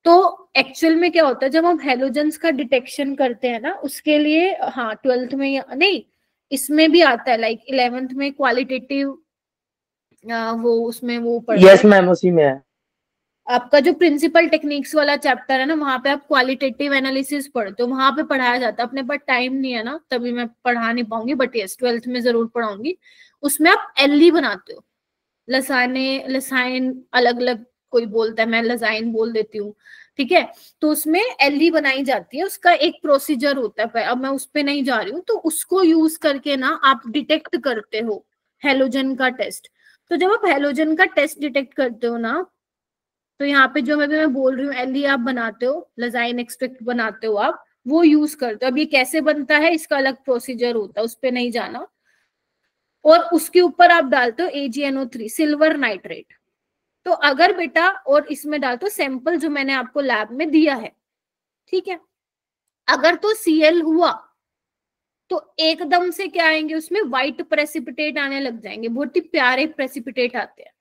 तो एक्चुअल में क्या होता है, जब हम हेलोजेंस का डिटेक्शन करते हैं ना, उसके लिए, हाँ 12th में या नहीं, इसमें भी आता है, लाइक 11th में क्वालिटेटिव, वो उसमें वो पढ़ते यस हैं। मैम उसी में है। आपका जो प्रिंसिपल टेक्निक्स वाला चैप्टर है ना, वहां पे आप क्वालिटेटिव एनालिसिस पढ़ते हो, वहां पे पढ़ाया जाता है। अपने पास टाइम नहीं है ना, तभी मैं पढ़ा नहीं पाऊंगी, बट यस 12th में जरूर पढ़ाऊंगी। उसमें आप एलई बनाते हो, लसाइन अलग अलग कोई बोलता है, मैं लसाइन बोल देती हूँ, ठीक है। तो उसमें एलई बनाई जाती है, उसका एक प्रोसीजर होता है, अब मैं उस पर नहीं जा रही हूँ। तो उसको यूज करके ना आप डिटेक्ट करते हो हेलोजन का टेस्ट। तो जब आप हेलोजन का टेस्ट डिटेक्ट करते हो ना, तो यहाँ पे जो मैं बोल रही हूँ, एलई आप बनाते हो, लजाइन एक्सट्रैक्ट बनाते हो आप, वो यूज करते हो। अब ये कैसे बनता है, इसका अलग प्रोसीजर होता है, उस पर नहीं जाना। और उसके ऊपर आप डालते हो AgNO3, सिल्वर नाइट्रेट। तो अगर बेटा, और इसमें डालते हो सैंपल जो मैंने आपको लैब में दिया है, ठीक है, अगर तो Cl हुआ तो एकदम से क्या आएंगे, उसमें व्हाइट प्रेसिपिटेट आने लग जाएंगे, बहुत ही प्यारे प्रेसिपिटेट आते हैं।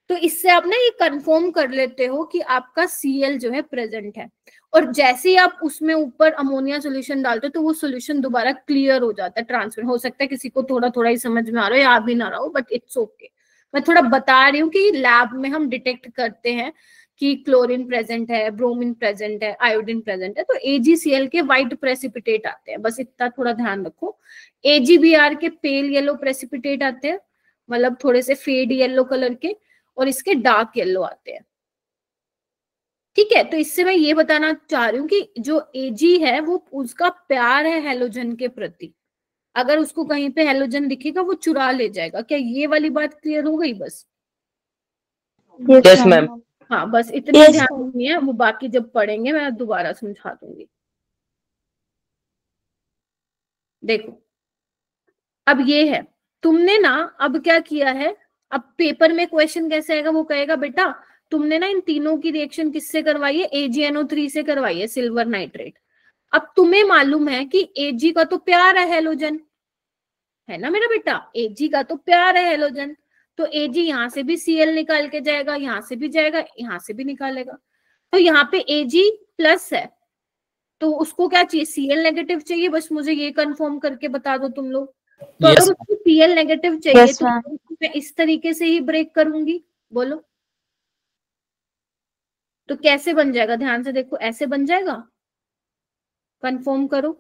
तो इससे आप ना ये कंफर्म कर लेते हो कि आपका Cl जो है प्रेजेंट है। और जैसे ही आप उसमें ऊपर अमोनिया सोल्यूशन डालते हो, तो वो सोल्यूशन दोबारा क्लियर हो जाता है, ट्रांसफर हो सकता है किसी को थोड़ा थोड़ा ही समझ में आ रहा हो या भी ना रहा हो, बट इट्स ओके। मैं थोड़ा बता रही हूँ कि लैब में हम डिटेक्ट करते हैं कि क्लोरीन प्रेजेंट है, ब्रोमीन प्रेजेंट है, आयोडीन प्रेजेंट है, तो AgCl के व्हाइट प्रेसिपिटेट आते हैं, बस इतना थोड़ा ध्यान रखो। AgBr के पेल येलो प्रेसिपिटेट आते हैं, मतलब थोड़े से फेड येलो कलर के, और इसके डार्क येलो आते हैं, ठीक है। तो इससे मैं ये बताना चाह रही हूँ कि जो Ag है वो उसका प्यार है हेलोजन के प्रति, अगर उसको कहीं पे हेलोजन दिखेगा वो चुरा ले जाएगा। क्या ये वाली बात क्लियर हो गई? बस यस मैम। हाँ, बस इतने ध्यान नहीं है, वो बाकी जब पढ़ेंगे मैं दोबारा समझा दूंगी। देखो अब ये है, तुमने ना अब क्या किया है, अब पेपर में क्वेश्चन कैसे आएगा, वो कहेगा बेटा तुमने ना इन तीनों की रिएक्शन किससे करवाई है, AgNO3 से करवाई है, सिल्वर नाइट्रेट। अब तुम्हें मालूम है कि Ag का तो प्यार है हेलोजन, है ना मेरा बेटा, Ag का तो प्यार है हेलोजन, तो Ag यहाँ से भी Cl निकाल के जाएगा, यहाँ से भी जाएगा, यहाँ से भी निकालेगा, तो यहाँ पे Ag प्लस है, तो उसको क्या चाहिए, Cl नेगेटिव चाहिए, बस मुझे ये कंफर्म करके बता दो तुम लोग। तो Yes, अगर उसको Cl नेगेटिव चाहिए Yes, तो ma'am. मैं इस तरीके से ही ब्रेक करूंगी, बोलो तो कैसे बन जाएगा, ध्यान से देखो, ऐसे बन जाएगा, कंफर्म करो।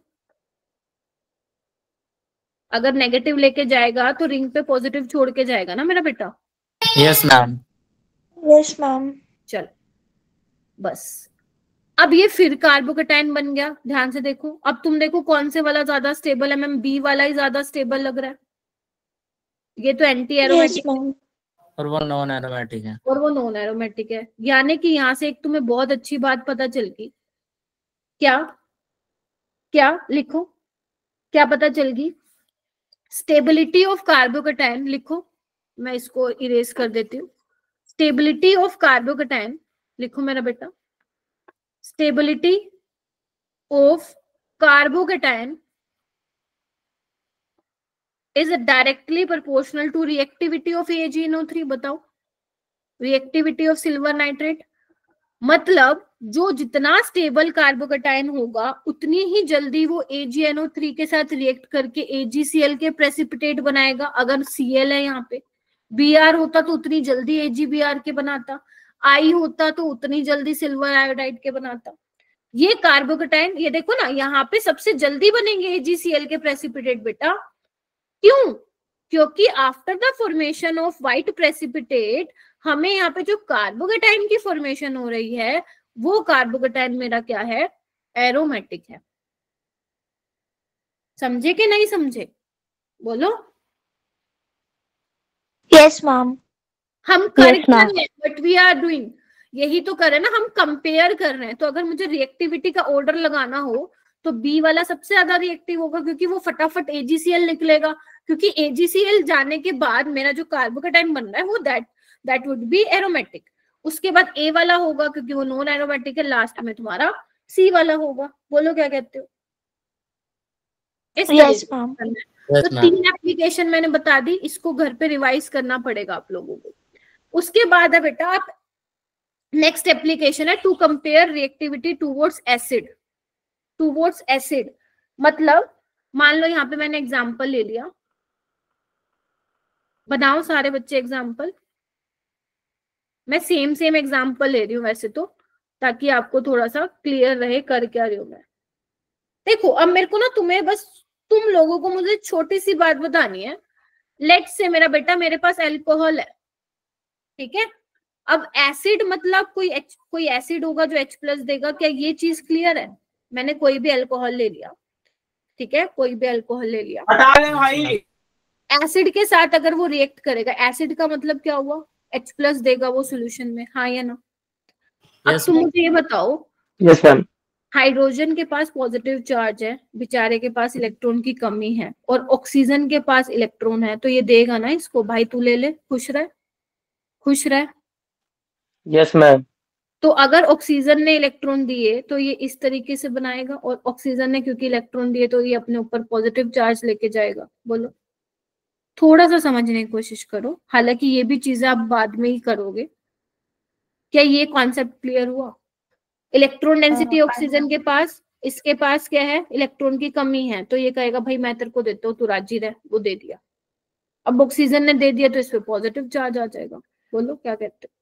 अगर नेगेटिव लेके जाएगा तो रिंग पे पॉजिटिव छोड़ के जाएगा ना मेरा बेटा। yes ma'am. Yes ma'am. चल बस, अब ये फिर कार्बोकेटाइन बन गया, ध्यान से देखो। अब तुम देखो कौन से वाला ज्यादा स्टेबल है, मैम बी वाला ही ज्यादा स्टेबल लग रहा है, ये तो एंटी एरोमेटिक और वो नॉन एरोमेटिक है, और वो नॉन एरोमेटिक है। यानी कि यहाँ से एक तुम्हें बहुत अच्छी बात पता चल गई, क्या क्या लिखो, क्या पता चल गई, स्टेबिलिटी ऑफ कार्बोकेटाइन लिखो, मैं इसको इरेज कर देती हूँ। स्टेबिलिटी ऑफ कार्बोकेटाइन लिखो मेरा बेटा, stability of carbocation is directly proportional to reactivity of AgNO3। बताओ, रिएक्टिविटी ऑफ सिल्वर नाइट्रेट, मतलब जो जितना स्टेबल कार्बोकेटाइन होगा उतनी ही जल्दी वो AgNO3 के साथ रिएक्ट करके AgCl के प्रेसिपिटेट बनाएगा। अगर Cl है यहाँ पे, Br होता तो उतनी जल्दी AgBr के बनाता, I होता तो उतनी जल्दी सिल्वर आयोडाइड के बनाता। ये कार्बोकेटाइन, ये देखो ना, यहाँ पे सबसे जल्दी बनेंगे AgCl के प्रेसिपिटेट बेटा, क्यों, क्योंकि after the formation of white precipitate हमें यहाँ पे जो कार्बोकेटाइन की फॉर्मेशन हो रही है वो कार्बोकेटाइन मेरा क्या है, एरोमेटिक है। समझे कि नहीं समझे, बोलो। Yes ma'am. हम कर क्या रहे हैं, व्हाट वी आर डूइंग, यही तो कर रहे हैं ना, हम कंपेयर कर रहे हैं। तो अगर मुझे रिएक्टिविटी का ऑर्डर लगाना हो तो बी वाला सबसे ज्यादा रिएक्टिव होगा, क्योंकि वो फटाफट AgCl निकलेगा, क्योंकि AgCl जाने के बाद मेरा जो कार्बोकेटाइन बन रहा है वो दैट वुड बी एरोमेटिक। उसके बाद ए वाला होगा क्योंकि वो नॉन एरोमेटिक है, लास्ट में तुम्हारा सी वाला होगा। बोलो क्या कहते हो, इस यस मैम। तो 3 एप्लीकेशन मैंने बता दी, इसको घर पे रिवाइज करना पड़ेगा आप लोगों को। उसके बाद है बेटा आप, नेक्स्ट एप्लीकेशन है to compare reactivity towards acid, towards acid. मतलब मान लो यहाँ पे मैंने एग्जांपल ले लिया, बनाओ सारे बच्चे एग्जांपल, मैं सेम एग्जांपल ले रही हूँ वैसे तो, ताकि आपको थोड़ा सा क्लियर रहे कर क्या रही हूँ मैं। देखो अब मेरे को ना तुम्हें बस, तुम लोगों को मुझे छोटी सी बात बतानी है। लेट्स से मेरा बेटा, मेरे पास अल्कोहल है, ठीक है। अब एसिड मतलब कोई एसिड होगा जो H+ देगा, क्या ये चीज क्लियर है। मैंने कोई भी अल्कोहल ले लिया, ठीक है, कोई भी अल्कोहल ले लिया, भाई एसिड के साथ अगर वो रिएक्ट करेगा, एसिड का मतलब क्या हुआ, H+ देगा वो सॉल्यूशन में, हाँ या ना। अब तुम मुझे ये बताओ, यस मैम। हाइड्रोजन के पास पॉजिटिव चार्ज है, बेचारे के पास इलेक्ट्रॉन की कमी है, और ऑक्सीजन के पास इलेक्ट्रॉन है, तो ये देगा ना इसको, भाई तू ले ले, खुश रह, खुश रह। Yes ma'am. तो अगर ऑक्सीजन ने इलेक्ट्रॉन दिए तो ये इस तरीके से बनाएगा, और ऑक्सीजन ने क्योंकि इलेक्ट्रॉन दिए तो ये अपने ऊपर पॉजिटिव चार्ज लेके जाएगा। बोलो, थोड़ा सा समझने की कोशिश करो, हालांकि ये भी चीजें आप बाद में ही करोगे। क्या ये कॉन्सेप्ट क्लियर हुआ। इलेक्ट्रॉन डेंसिटी ऑक्सीजन के पास, इसके पास क्या है, इलेक्ट्रॉन की कमी है, तो ये कहेगा भाई मैं तेरे को देता हूँ, तू राजी रह, वो दे दिया। अब ऑक्सीजन ने दे दिया तो इस पे पॉजिटिव चार्ज आ जाएगा। बोलो क्या कहते हो,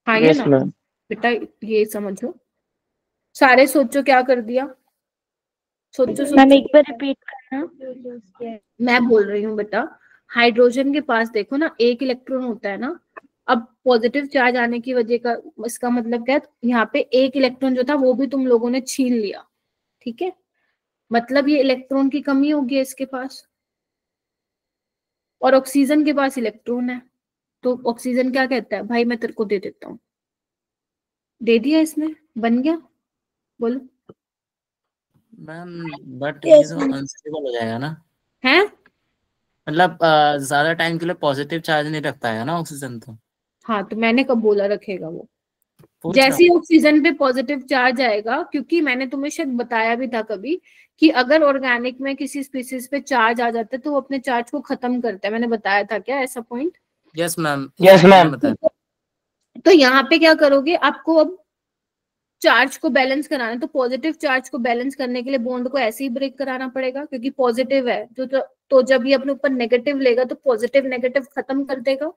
हाँ या ना बेटा, ये समझो, सारे सोचो क्या कर दिया, सोचो मैम एक बार रिपीट करना। मैं बोल रही हूँ बेटा, हाइड्रोजन के पास देखो ना, एक इलेक्ट्रॉन होता है ना। अब पॉजिटिव चार्ज आने की वजह का इसका मतलब क्या है, यहाँ पे एक इलेक्ट्रॉन जो था वो भी तुम लोगों ने छीन लिया, ठीक है, मतलब ये इलेक्ट्रॉन की कमी होगी इसके पास, और ऑक्सीजन के पास इलेक्ट्रॉन है, तो ऑक्सीजन क्या कहता है, भाई मैं तेरे को दे देता हूँ, दे दिया, इसने बन गया। बोलो मैम बट ये तो अनस्टेबल हो जाएगा ना, है मतलब ज्यादा टाइम के लिए पॉजिटिव चार्ज नहीं रखता है ना ऑक्सीजन तो। हाँ, तो मैंने कब बोला रखेगा वो? पूछ रहा जैसे ही ऑक्सीजन पे पॉजिटिव चार्ज आएगा, क्योंकि मैंने तुम्हें शायद बताया भी था कभी कि अगर ऑर्गेनिक में किसी स्पीसीज पे चार्ज आ जाता है तो वो अपने चार्ज को खत्म करता है। मैंने बताया था क्या ऐसा point? Yes ma'am. Yes ma'am. तो यहाँ पे क्या करोगे, आपको अब चार्ज को बैलेंस कराना है, तो पॉजिटिव चार्ज को बैलेंस करने के लिए बॉन्ड को ऐसे ही ब्रेक कराना पड़ेगा, क्योंकि पॉजिटिव है तो जब ये अपने ऊपर नेगेटिव लेगा तो पॉजिटिव नेगेटिव खत्म कर देगा।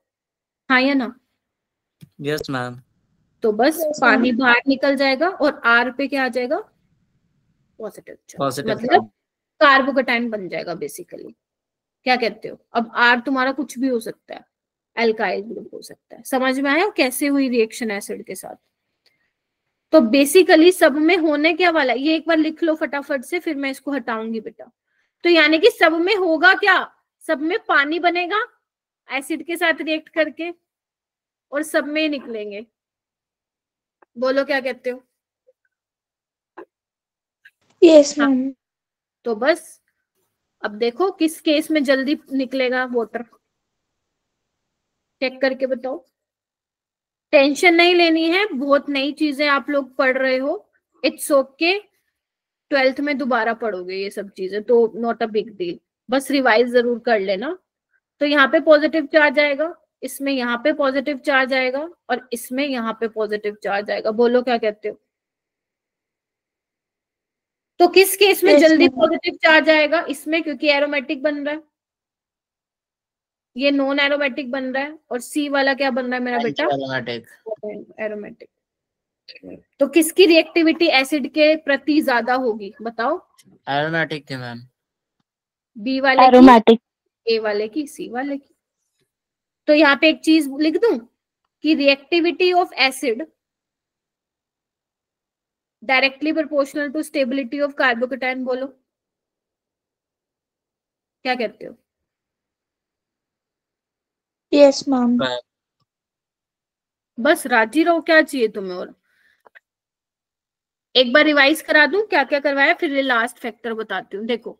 हाँ या ना? Yes ma'am. तो बस पानी बाहर निकल जाएगा और आर पे क्या आ जाएगा? पॉजिटिव चार्ज, पॉजिटिव मतलब कार्बोकेटाइन बन जाएगा बेसिकली। क्या कहते हो? अब आर तुम्हारा कुछ भी हो सकता है, एल्काइल ग्रुप हो सकता है। समझ में आया कैसे हुई रिएक्शन एसिड के साथ? तो बेसिकली सब में होने क्या वाला है ये एक बार लिख लो फटाफट से, फिर मैं इसको हटाऊंगी बेटा। तो यानी कि सब में होगा क्या? सब में पानी बनेगा एसिड के साथ रिएक्ट करके और सब में निकलेंगे। बोलो क्या कहते हो? Yes ma'am. तो बस अब देखो किस केस में जल्दी निकलेगा वाटर, चेक करके बताओ। टेंशन नहीं लेनी है, बहुत नई चीजें आप लोग पढ़ रहे हो, इट्स ओके। 12th में दोबारा पढ़ोगे ये सब चीजें तो नॉट अ बिग डील, बस रिवाइज जरूर कर लेना। तो यहाँ पे पॉजिटिव चार्ज आएगा, इसमें यहाँ पे पॉजिटिव चार्ज आएगा और इसमें यहाँ पे पॉजिटिव चार्ज आएगा। बोलो क्या कहते हो? तो किस केस में Yes, जल्दी ma'am. पॉजिटिव चार्ज आएगा? इसमें, क्योंकि एरोमेटिक बन रहा है, ये नॉन एरोमेटिक बन रहा है। और सी वाला क्या बन रहा है मेरा बेटा? एरोमेटिक। तो किसकी रिएक्टिविटी एसिड के प्रति ज्यादा होगी बताओ? एरोमेटिक थे मैम। बी वाले एरोमेटिक। की, ए वाले की, सी वाले की। तो यहाँ पे एक चीज लिख दूं कि reactivity of acid directly proportional to stability of carbocation. बोलो क्या कहते हो? Yes ma'am. बस राजी रहो, क्या चाहिए तुम्हें और? एक बार रिवाइज करा दूं क्या क्या करवाया, फिर ये लास्ट फैक्टर बताती हूँ। देखो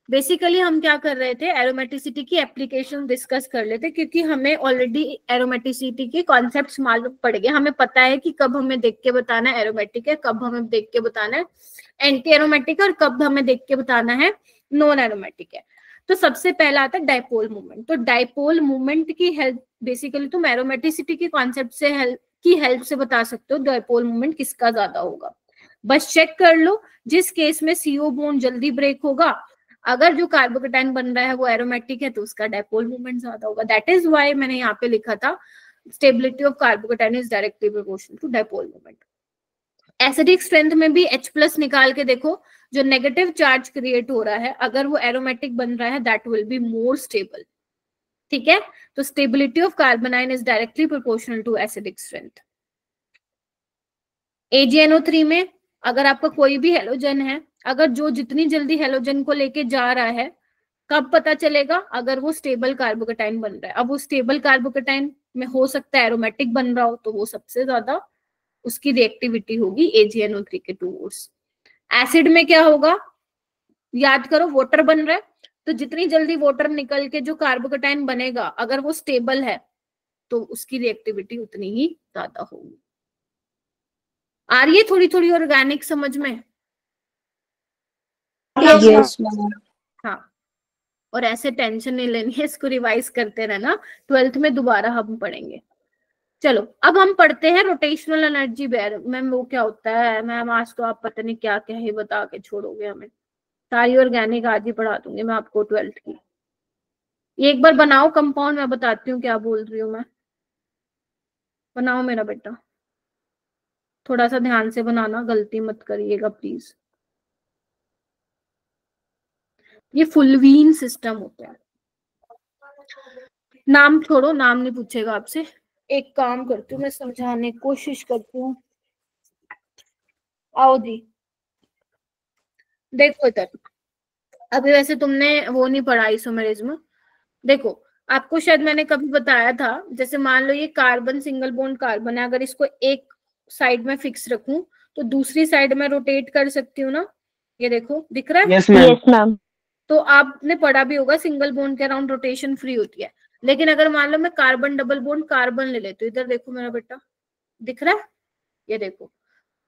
बेसिकली हम क्या कर रहे थे, एरोमेटिसिटी की एप्लीकेशन डिस्कस कर लेते, क्योंकि हमें ऑलरेडी एरोमेटिसिटी के कॉन्सेप्ट्स मालूम पड़ गए। हमें पता है कि कब हमें देख के बताना है एरोमेटिक है, कब हमें देख के बताना है एंटी एरोमेटिक है, और कब हमें देख के बताना है नॉन एरोमेटिक है। तो सबसे पहला आता है डाइपोल मूवमेंट। तो डाइपोल मूवमेंट की हेल्प बेसिकली तुम एरोमेटिसिटी के कॉन्सेप्ट से हेल्प से बता सकते हो डाइपोल मूवमेंट किसका ज्यादा होगा। बस चेक कर लो, जिस केस में सीओ बॉन्ड जल्दी ब्रेक होगा, अगर जो कार्बोकेटाइन बन रहा है वो एरोमेटिक है तो उसका डाइपोल मूवमेंट ज्यादा होगा। दैट इज व्हाई मैंने यहाँ पे लिखा था stability of carbocation is directly proportional to dipole movement. Acidic strength में भी H+ निकाल के देखो, जो नेगेटिव चार्ज क्रिएट हो रहा है अगर वो एरोमेटिक बन रहा है that will be more stable. ठीक है, तो stability of carbanion is directly proportional to acidic strength. AgNO3 में अगर आपका कोई भी हेलोजन है, अगर जो जितनी जल्दी हेलोजन को लेके जा रहा है, कब पता चलेगा? अगर वो स्टेबल कार्बोकेटाइन बन रहा है। अब वो स्टेबल कार्बोकेटाइन में हो सकता है एरोमेटिक बन रहा हो, तो वो सबसे ज्यादा उसकी रिएक्टिविटी होगी AgNO3 के टूवर्ड्स। एसिड में क्या होगा? याद करो, वाटर बन रहा है तो जितनी जल्दी वाटर निकल के जो कार्बोकेटाइन बनेगा अगर वो स्टेबल है तो उसकी रिएक्टिविटी उतनी ही ज्यादा होगी। आ रही है थोड़ी थोड़ी ऑर्गेनिक समझ में? Yes ma'am. हाँ, और ऐसे टेंशन नहीं लेनी है, इसको रिवाइज करते रहना, 12th में दोबारा हम पढ़ेंगे। चलो अब हम पढ़ते हैं रोटेशनल एनर्जी बैर। मैम वो क्या होता है? मैम आज तो आप पता नहीं क्या क्या ही बता के छोड़ोगे हमें, सारी ऑर्गेनिक आज ही पढ़ा दूंगी मैं आपको 12th की। एक बार बनाओ कंपाउंड, मैं बताती हूँ क्या बोल रही हूँ मैं। बनाओ मेरा बेटा, थोड़ा सा ध्यान से बनाना, गलती मत करिएगा प्लीज। ये फुलवीन सिस्टम होता है। नाम छोड़ो, नाम नहीं पूछेगा आपसे। एक काम करती हूँ, मैं समझाने की कोशिश करती हूँ। आओ जी, देखो इधर। अभी वैसे तुमने वो नहीं पढ़ा आइसोमेरिज्म। देखो आपको शायद मैंने कभी बताया था, जैसे मान लो ये कार्बन सिंगल बॉन्ड कार्बन है, अगर इसको एक साइड में फिक्स रखूं तो दूसरी साइड में रोटेट कर सकती हूँ ना। ये देखो दिख रहा है? Yes ma'am. Yes ma'am. तो आपने पढ़ा भी होगा सिंगल बॉन्ड के अराउंड रोटेशन फ्री होती है। लेकिन अगर मान लो मैं कार्बन डबल बॉन्ड कार्बन ले लेती हूँ, इधर देखो मेरा बेटा, दिख रहा है, ये देखो।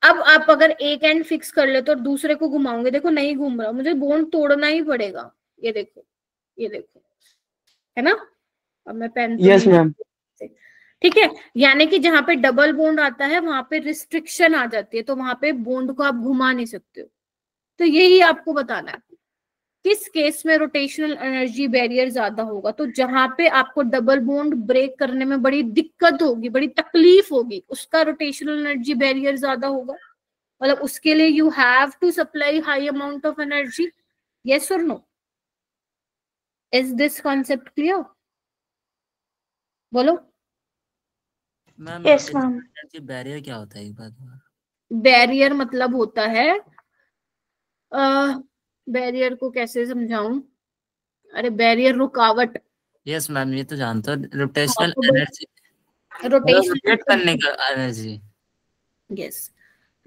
अब आप अगर एक एंड फिक्स कर लेते और दूसरे को घुमाओगे, देखो नहीं घूम रहा, मुझे बॉन्ड तोड़ना ही पड़ेगा। ये देखो, ये देखो, है ना। अब मैं पेन यस मैम। ठीक है, यानी कि जहां पे डबल बॉन्ड आता है वहां पे रिस्ट्रिक्शन आ जाती है, तो वहां पे बॉन्ड को आप घुमा नहीं सकते हो। तो यही आपको बताना है किस केस में रोटेशनल एनर्जी बैरियर ज्यादा होगा। तो जहां पे आपको डबल बॉन्ड ब्रेक करने में बड़ी दिक्कत होगी, बड़ी तकलीफ होगी, उसका रोटेशनल एनर्जी बैरियर ज्यादा होगा। मतलब उसके लिए you have to supply high amount of energy. Yes और no? Is this concept clear? बोलो। Ma'am yes ma'am. Energy barrier क्या होता है एक बात? बैरियर मतलब होता है, बैरियर को कैसे समझाऊं? अरे बैरियर रुकावट। यस मैम, ये तो जानता हूँ। रोटेशनल तो एनर्जी, रोटेशन रोटेट करने का एनर्जी। यस,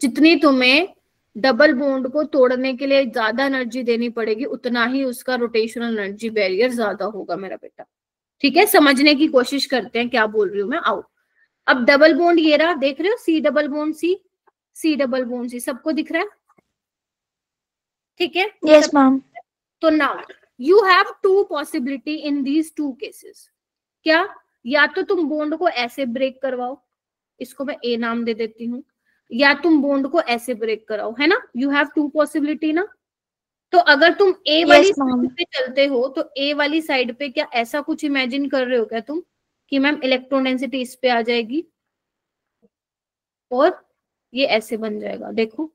जितनी तुम्हें डबल बॉन्ड को तोड़ने के लिए ज्यादा एनर्जी देनी पड़ेगी, उतना ही उसका रोटेशनल एनर्जी बैरियर ज्यादा होगा मेरा बेटा। ठीक है, समझने की कोशिश करते हैं क्या बोल रही हूँ मैं। आओ, अब डबल बॉन्ड ये रहा, देख रहे हो, C double bond C, C double bond C, सबको दिख रहा है? ठीक है, यस मैम। तो now you have two possibility in these two cases. क्या? या तो तुम बॉन्ड को ऐसे ब्रेक करवाओ, इसको मैं ए नाम दे देती हूँ, या तुम बॉन्ड को ऐसे ब्रेक कराओ, है ना। यू हैव टू पॉसिबिलिटी ना। तो अगर तुम ए वाली साइड पे चलते हो, तो ए वाली साइड पे क्या ऐसा कुछ इमेजिन कर रहे हो क्या तुम कि मैम इलेक्ट्रॉन डेंसिटी इस पे आ जाएगी और ये ऐसे बन जाएगा, देखो।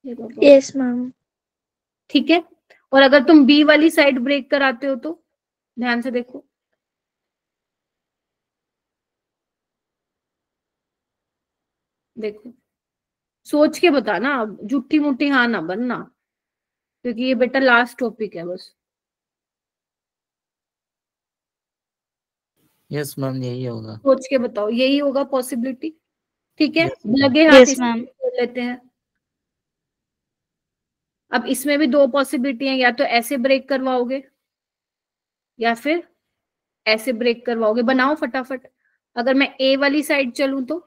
Yes ma'am. ठीक है, और अगर तुम बी वाली साइड ब्रेक कराते हो तो ध्यान से देखो, देखो, सोच के बताना, झूठी मूठी हाँ ना बनना, क्योंकि ये बेटा लास्ट टॉपिक है बस। यस मैम, यही होगा। सोच के बताओ, यही होगा पॉसिबिलिटी। ठीक है, Yes, लगे हाथ Yes, इसमें ma'am. कर लेते हैं। अब इसमें भी दो पॉसिबिलिटी है, या तो ऐसे ब्रेक करवाओगे या फिर ऐसे ब्रेक करवाओगे। बनाओ फटाफट। अगर मैं ए वाली साइड चलूं तो,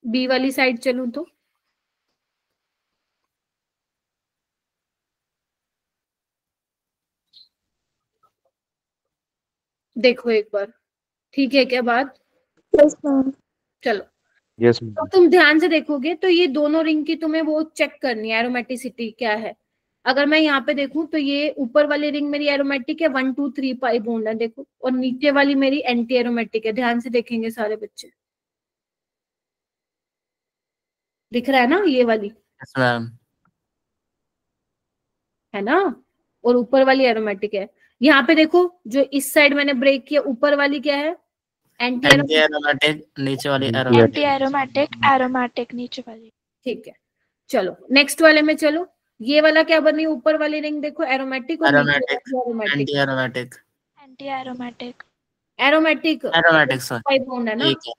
बी वाली साइड चलूं तो, देखो एक बार, ठीक है क्या बात? Yes ma'am. चलो, यस तो मैम। तुम ध्यान से देखोगे तो ये दोनों रिंग की तुम्हें वो चेक करनी है, एरोमेटिसिटी क्या है। अगर मैं यहाँ पे देखूं तो ये ऊपर वाली रिंग मेरी एरोमेटिक है, 1 2 3 पाई बॉन्ड है, देखो, और नीचे वाली मेरी एंटी एरोमेटिक है। ध्यान से देखेंगे सारे बच्चे, दिख रहा है ना ये वाली, यस मैम। है ना, और ऊपर वाली एरोमेटिक है। यहाँ पे देखो, जो इस साइड मैंने ब्रेक किया, ऊपर वाली क्या है? Anti anti aromatic. एरोमेटिक, नीचे वाली एंटी एरोमेटिक। एरोमेटिक, एरोमेटिक नीचे वाली। ठीक है, चलो नेक्स्ट वाले में चलो। ये वाला क्या बनी? ऊपर वाली रिंग देखो एरोमेटिक, और नीचे aromatic, aromatic. Anti aromatic, anti aromatic. Aromatic aromatic sir. पाई बॉन्ड है ना। ठीक है।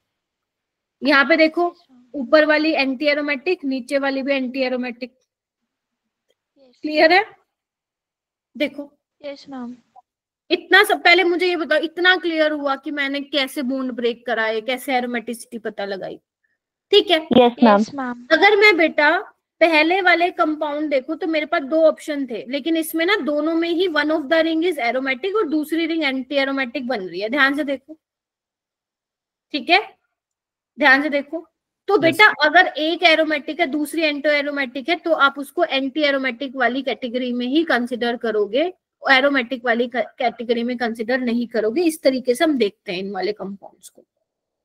यहाँ पे देखो, ऊपर वाली एंटी एरोमेटिक, नीचे वाली भी एंटी एरोमेटिक। क्लियर है? देखो, यस मैम। इतना सब पहले मुझे ये बताओ, इतना क्लियर हुआ कि मैंने कैसे बॉन्ड ब्रेक कराए, कैसे एरोमेटिसिटी पता लगाई। ठीक है, Yes, ma'am. Yes ma'am. अगर मैं बेटा पहले वाले कंपाउंड देखो तो मेरे पास दो ऑप्शन थे, लेकिन इसमें ना दोनों में ही one of the ring is aromatic और दूसरी रिंग एंटी एरोमेटिक बन रही है। ध्यान से देखो, ठीक है, ध्यान से देखो। तो बेटा अगर एक एरोमेटिक है, दूसरी एंटी एरोमेटिक है, तो आप उसको एंटी एरोमेटिक वाली कैटेगरी में ही कंसिडर करोगे, एरोमेटिक वाली कैटेगरी में कंसिडर नहीं करोगे। इस तरीके से हम देखते हैं इन वाले कंपाउंड्स को।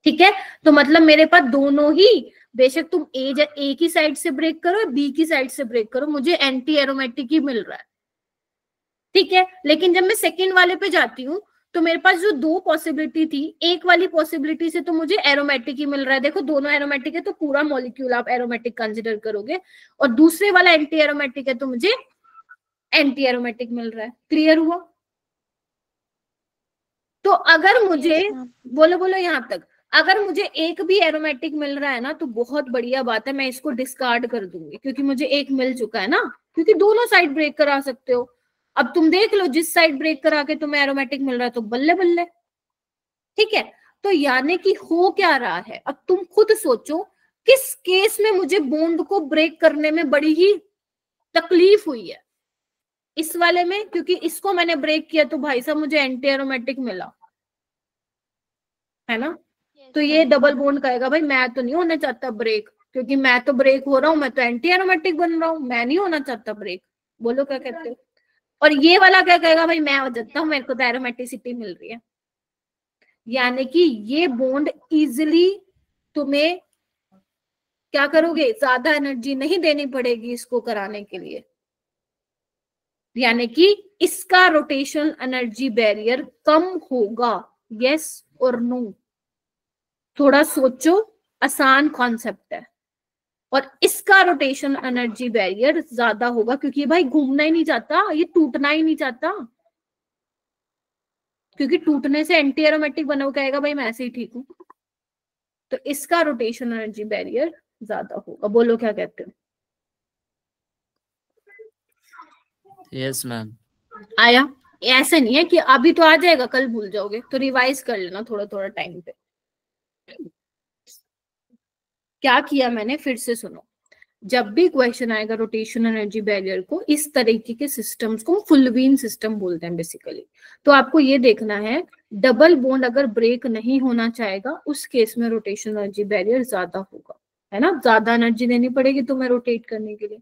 ठीक है, तो मतलब मेरे पास दोनों ही, बेशक तुम ए की साइड से ब्रेक करो, बी की साइड से ब्रेक करो, मुझे एंटी एरोमेटिक ही मिल रहा है। ठीक है, लेकिन जब मैं सेकंड वाले पे जाती हूँ तो मेरे पास जो दो पॉसिबिलिटी थी, एक वाली पॉसिबिलिटी से तो मुझे एरोमेटिक ही मिल रहा है, देखो दोनों एरोमेटिक है तो पूरा मॉलिक्यूल आप एरोमेटिक कंसिडर करोगे, और दूसरे वाला एंटी एरोमेटिक है तो मुझे एंटी एरोमेटिक मिल रहा है। क्लियर हुआ? तो अगर मुझे, बोलो बोलो यहाँ तक, अगर मुझे एक भी एरोमेटिक मिल रहा है ना तो बहुत बढ़िया बात है, मैं इसको डिस्कार्ड कर दूंगी क्योंकि मुझे एक मिल चुका है ना, क्योंकि दोनों साइड ब्रेक करा सकते हो। अब तुम देख लो, जिस साइड ब्रेक करा के तुम्हें एरोमेटिक मिल रहा है तो बल्ले बल्ले, ठीक है। तो यानी कि हो क्या रहा है, अब तुम खुद सोचो किस केस में मुझे बॉन्ड को ब्रेक करने में बड़ी ही तकलीफ हुई है। इस वाले में, क्योंकि इसको मैंने ब्रेक किया तो भाई साहब मुझे एंटी एरोमेटिक मिला, है ना। तो ये डबल बॉन्ड कहेगा भाई मैं तो नहीं होना चाहता ब्रेक, क्योंकि मैं तो ब्रेक हो रहा हूं, मैं तो एंटी एरोमेटिक बन रहा हूं, मैं नहीं होना चाहता ब्रेक। बोलो क्या कहते हो। और ये वाला क्या कहेगा, भाई मैं हो जाता हूँ, मेरे को तो एरोमेटिसिटी मिल रही है। यानी कि ये बॉन्ड इजिली तुम्हें क्या करोगे, ज्यादा एनर्जी नहीं देनी पड़ेगी इसको कराने के लिए। यानी कि इसका रोटेशन एनर्जी बैरियर कम होगा। यस और नो, थोड़ा सोचो, आसान कॉन्सेप्ट है। और इसका रोटेशन एनर्जी बैरियर ज्यादा होगा क्योंकि भाई घूमना ही नहीं चाहता, ये टूटना ही नहीं चाहता, क्योंकि टूटने से एंटी एरोमेटिक बना हुआ कहेगा भाई मैं ऐसे ही ठीक हूं। तो इसका रोटेशन एनर्जी बैरियर ज्यादा होगा। बोलो क्या कहते हो। Yes ma'am. आया। ऐसा नहीं है कि अभी तो आ जाएगा कल भूल जाओगे, तो रिवाइज कर लेना थोड़ा थोड़ा टाइम पे। क्या किया मैंने, फिर से सुनो। जब भी क्वेश्चन आएगा रोटेशन एनर्जी बैरियर को, इस तरीके के सिस्टम्स को फुलवीन सिस्टम बोलते हैं बेसिकली। तो आपको ये देखना है, डबल बॉन्ड अगर ब्रेक नहीं होना चाहेगा उस केस में रोटेशन एनर्जी बैरियर ज्यादा होगा, है ना। ज्यादा एनर्जी देनी पड़ेगी तुम्हें रोटेट करने के लिए।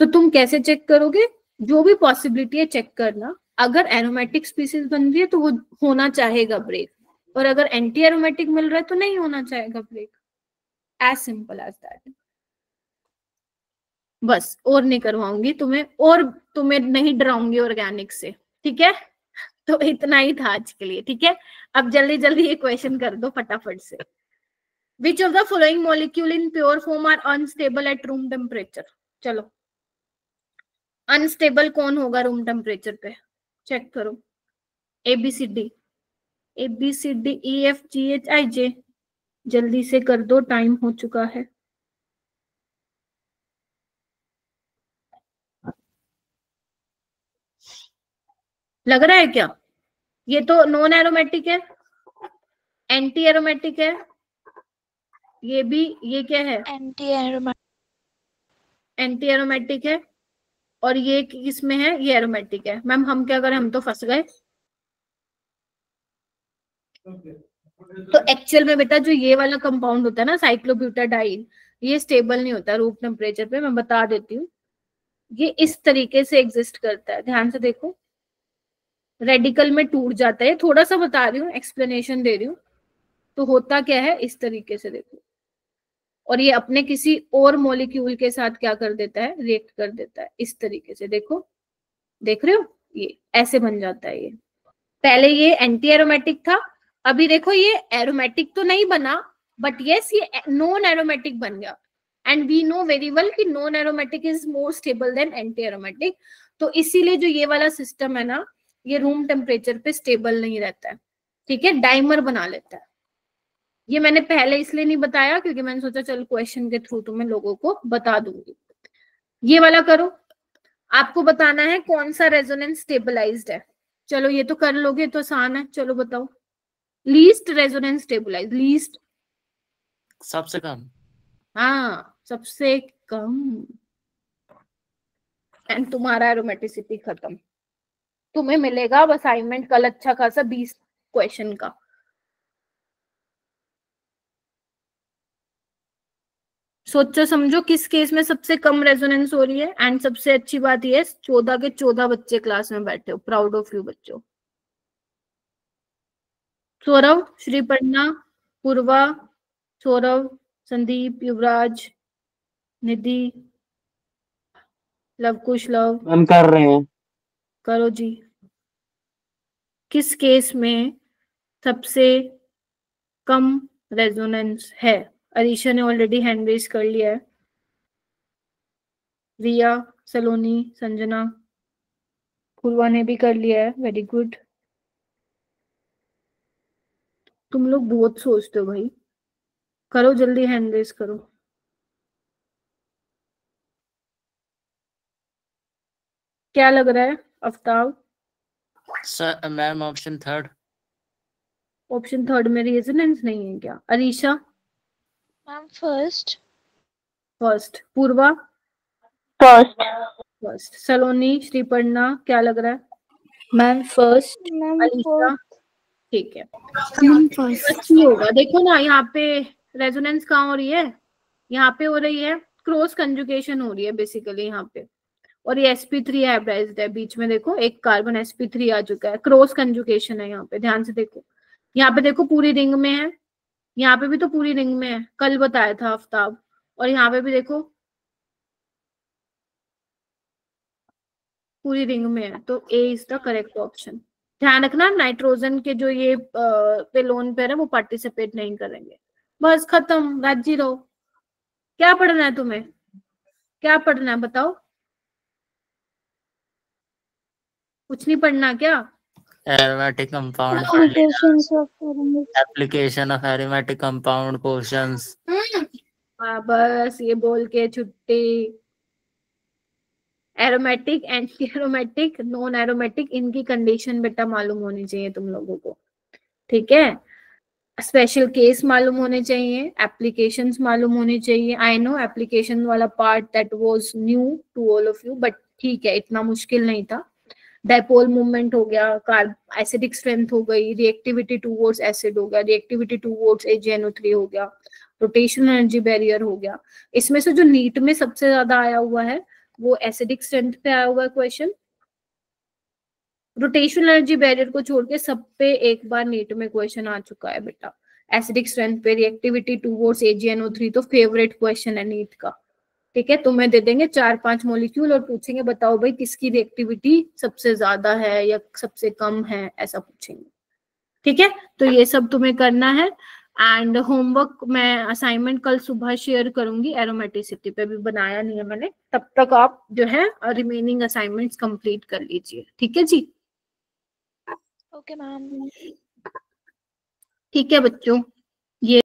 तो तुम कैसे चेक करोगे, जो भी पॉसिबिलिटी है चेक करना। अगर एरोमेटिक स्पीसीज बन रही है तो वो होना चाहेगा ब्रेक, और अगर एंटी एरोमेटिक मिल रहा है तो नहीं होना चाहेगा break. As simple as that. बस, और नहीं करवाऊंगी तुम्हें, और तुम्हें नहीं डराऊंगी ऑर्गेनिक से, ठीक है। तो इतना ही था आज के लिए, ठीक है। अब जल्दी जल्दी ये क्वेश्चन कर दो फटाफट से। Which of the following molecule in pure form are unstable at room temperature. चलो, अनस्टेबल कौन होगा रूम टेम्परेचर पे, चेक करो। ABCD, ABCD EFGHIJ, जल्दी से कर दो, टाइम हो चुका है। लग रहा है क्या, ये तो नॉन एरोमेटिक है, एंटी एरोमेटिक है, ये भी, ये क्या है, एंटी एरोमेटिक। एंटी एरोमेटिक है, और ये किसमें है, ये एरोमेटिक है। मैम हम क्या करें, हम तो फंस गए। तो एक्चुअल में बेटा जो ये वाला कंपाउंड होता है ना साइक्लोब्यूटाडाइन, ये स्टेबल नहीं होता रूम टेम्परेचर पे, मैं बता देती हूँ। ये इस तरीके से एग्जिस्ट करता है, ध्यान से देखो। रेडिकल में टूट जाता है, थोड़ा सा बता रही हूँ, एक्सप्लेनेशन दे रही हूँ। तो होता क्या है, इस तरीके से देखो, और ये अपने किसी और मॉलिक्यूल के साथ क्या कर देता है, रिएक्ट कर देता है इस तरीके से। देखो, देख रहे हो, ये ऐसे बन जाता है। ये पहले ये एंटी एरोमेटिक था, अभी देखो ये एरोमेटिक तो नहीं बना, बट यस ये नॉन एरोमेटिक बन गया। And we know very well कि non aromatic is more stable than anti aromatic. तो इसीलिए जो ये वाला सिस्टम है ना, ये रूम टेम्परेचर पे स्टेबल नहीं रहता है, ठीक है, डाइमर बना लेता है। ये मैंने पहले इसलिए नहीं बताया क्योंकि मैंने सोचा चल क्वेश्चन के थ्रू तुम्हें लोगों को बता दूंगी। ये वाला करो, आपको बताना है कौन सा रेजोनेंस स्टेबलाइज्ड है। चलो ये तो कर लोगे, तो आसान है, चलो बताओ। लीस्ट रेजोनेंस स्टेबलाइज, लीस्ट सबसे कम। हाँ, सबसे कम। एंड तुम्हारा एरोमेटिसिटी खत्म। तुम्हें मिलेगा अब असाइनमेंट कल अच्छा खासा 20 क्वेश्चन का। सोचो समझो किस केस में सबसे कम रेजोनेंस हो रही है। एंड सबसे अच्छी बात ये, 14 के 14 बच्चे क्लास में बैठे हो, प्राउड ऑफ यू बच्चों। सौरभ, श्रीपर्णा, पूर्वा, सौरभ, संदीप, युवराज, निधि, लवकुश, लव, मैम कर रहे हैं। करो जी। किस केस में सबसे कम रेजोनेंस है। अरीशा ने ऑलरेडी हैंड रेज कर लिया है। रिया, सलोनी, संजना, पूर्वा ने भी कर लिया है, वेरी गुड। तुम लोग बहुत सोचते हो भाई, करो जल्दी, हैंड रेस करो। क्या लग रहा है Aftab? Sir ma'am option third. Option third में रेजोनेंस नहीं है क्या? Arisha? Ma'am first. First. Purva? First. First. Saloni, Sriparna, क्या लग रहा है? Ma'am first. अलीशा? ठीक है, फर्स्ट ही होगा। देखो ना यहाँ पे रेजोनेंस कहाँ हो रही है? यहाँ पे हो रही है, क्रॉस कंजुगेशन हो रही है बेसिकली यहाँ पे, और ये sp3 हाइब्रिडाइज्ड है बीच में। देखो एक कार्बन sp3 आ चुका है, क्रॉस कंजुगेशन है यहाँ पे, ध्यान से देखो। यहाँ पे देखो पूरी रिंग में है, यहाँ पे भी तो पूरी रिंग में है, कल बताया था आफ्ताब। और यहाँ पे भी देखो पूरी रिंग में है, तो ए इज द करेक्ट ऑप्शन। ध्यान रखना नाइट्रोजन के जो ये पेलोन पेयर है वो पार्टिसिपेट नहीं करेंगे। बस खत्म, राजी रहो। क्या पढ़ना है तुम्हें? क्या पढ़ना है बताओ? कुछ नहीं पढ़ना क्या? Aromatic compound, application of aromatic compound questions. बस ये बोल के छुट्टी। Aromatic, anti aromatic, non aromatic, इनकी कंडीशन बेटा मालूम होनी चाहिए तुम लोगों को, ठीक है? स्पेशल केस मालूम होने चाहिए, एप्लीकेशंस मालूम होनी चाहिए। आई नो एप्लीकेशन वाला part that was new to all of you, but ठीक है, इतना मुश्किल नहीं था। डायपोल मूवमेंट हो गया, कार्ब एसिडिक स्ट्रेंथ हो गई, रिएक्टिविटी टुवर्ड्स एसिड हो गया, रिएक्टिविटी टुवर्ड्स AgNO3 हो गया, रोटेशनल एनर्जी बैरियर हो गया। इसमें से जो नीट में सबसे ज्यादा आया हुआ है वो एसिडिक स्ट्रेंथ पे आया हुआ है क्वेश्चन। रोटेशनल एनर्जी बैरियर को छोड़ के सब पे एक बार नीट में क्वेश्चन आ चुका है बेटा। एसिडिक स्ट्रेंथ पे, रिएक्टिविटी टुवर्ड्स AgNO3 तो फेवरेट क्वेश्चन है नीट का, ठीक है? तुम्हें दे देंगे 4-5 मॉलिक्यूल और पूछेंगे बताओ भाई किसकी रिएक्टिविटी सबसे ज्यादा है या सबसे कम है, ऐसा पूछेंगे, ठीक है? तो ये सब तुम्हें करना है। एंड होमवर्क मैं असाइनमेंट कल सुबह शेयर करूंगी, एरोमेटिसिटी पे भी बनाया नहीं है मैंने, तब तक आप जो है रिमेनिंग असाइनमेंट्स कंप्लीट कर लीजिए, ठीक है जी? Okay ma'am. ठीक है बच्चों, ये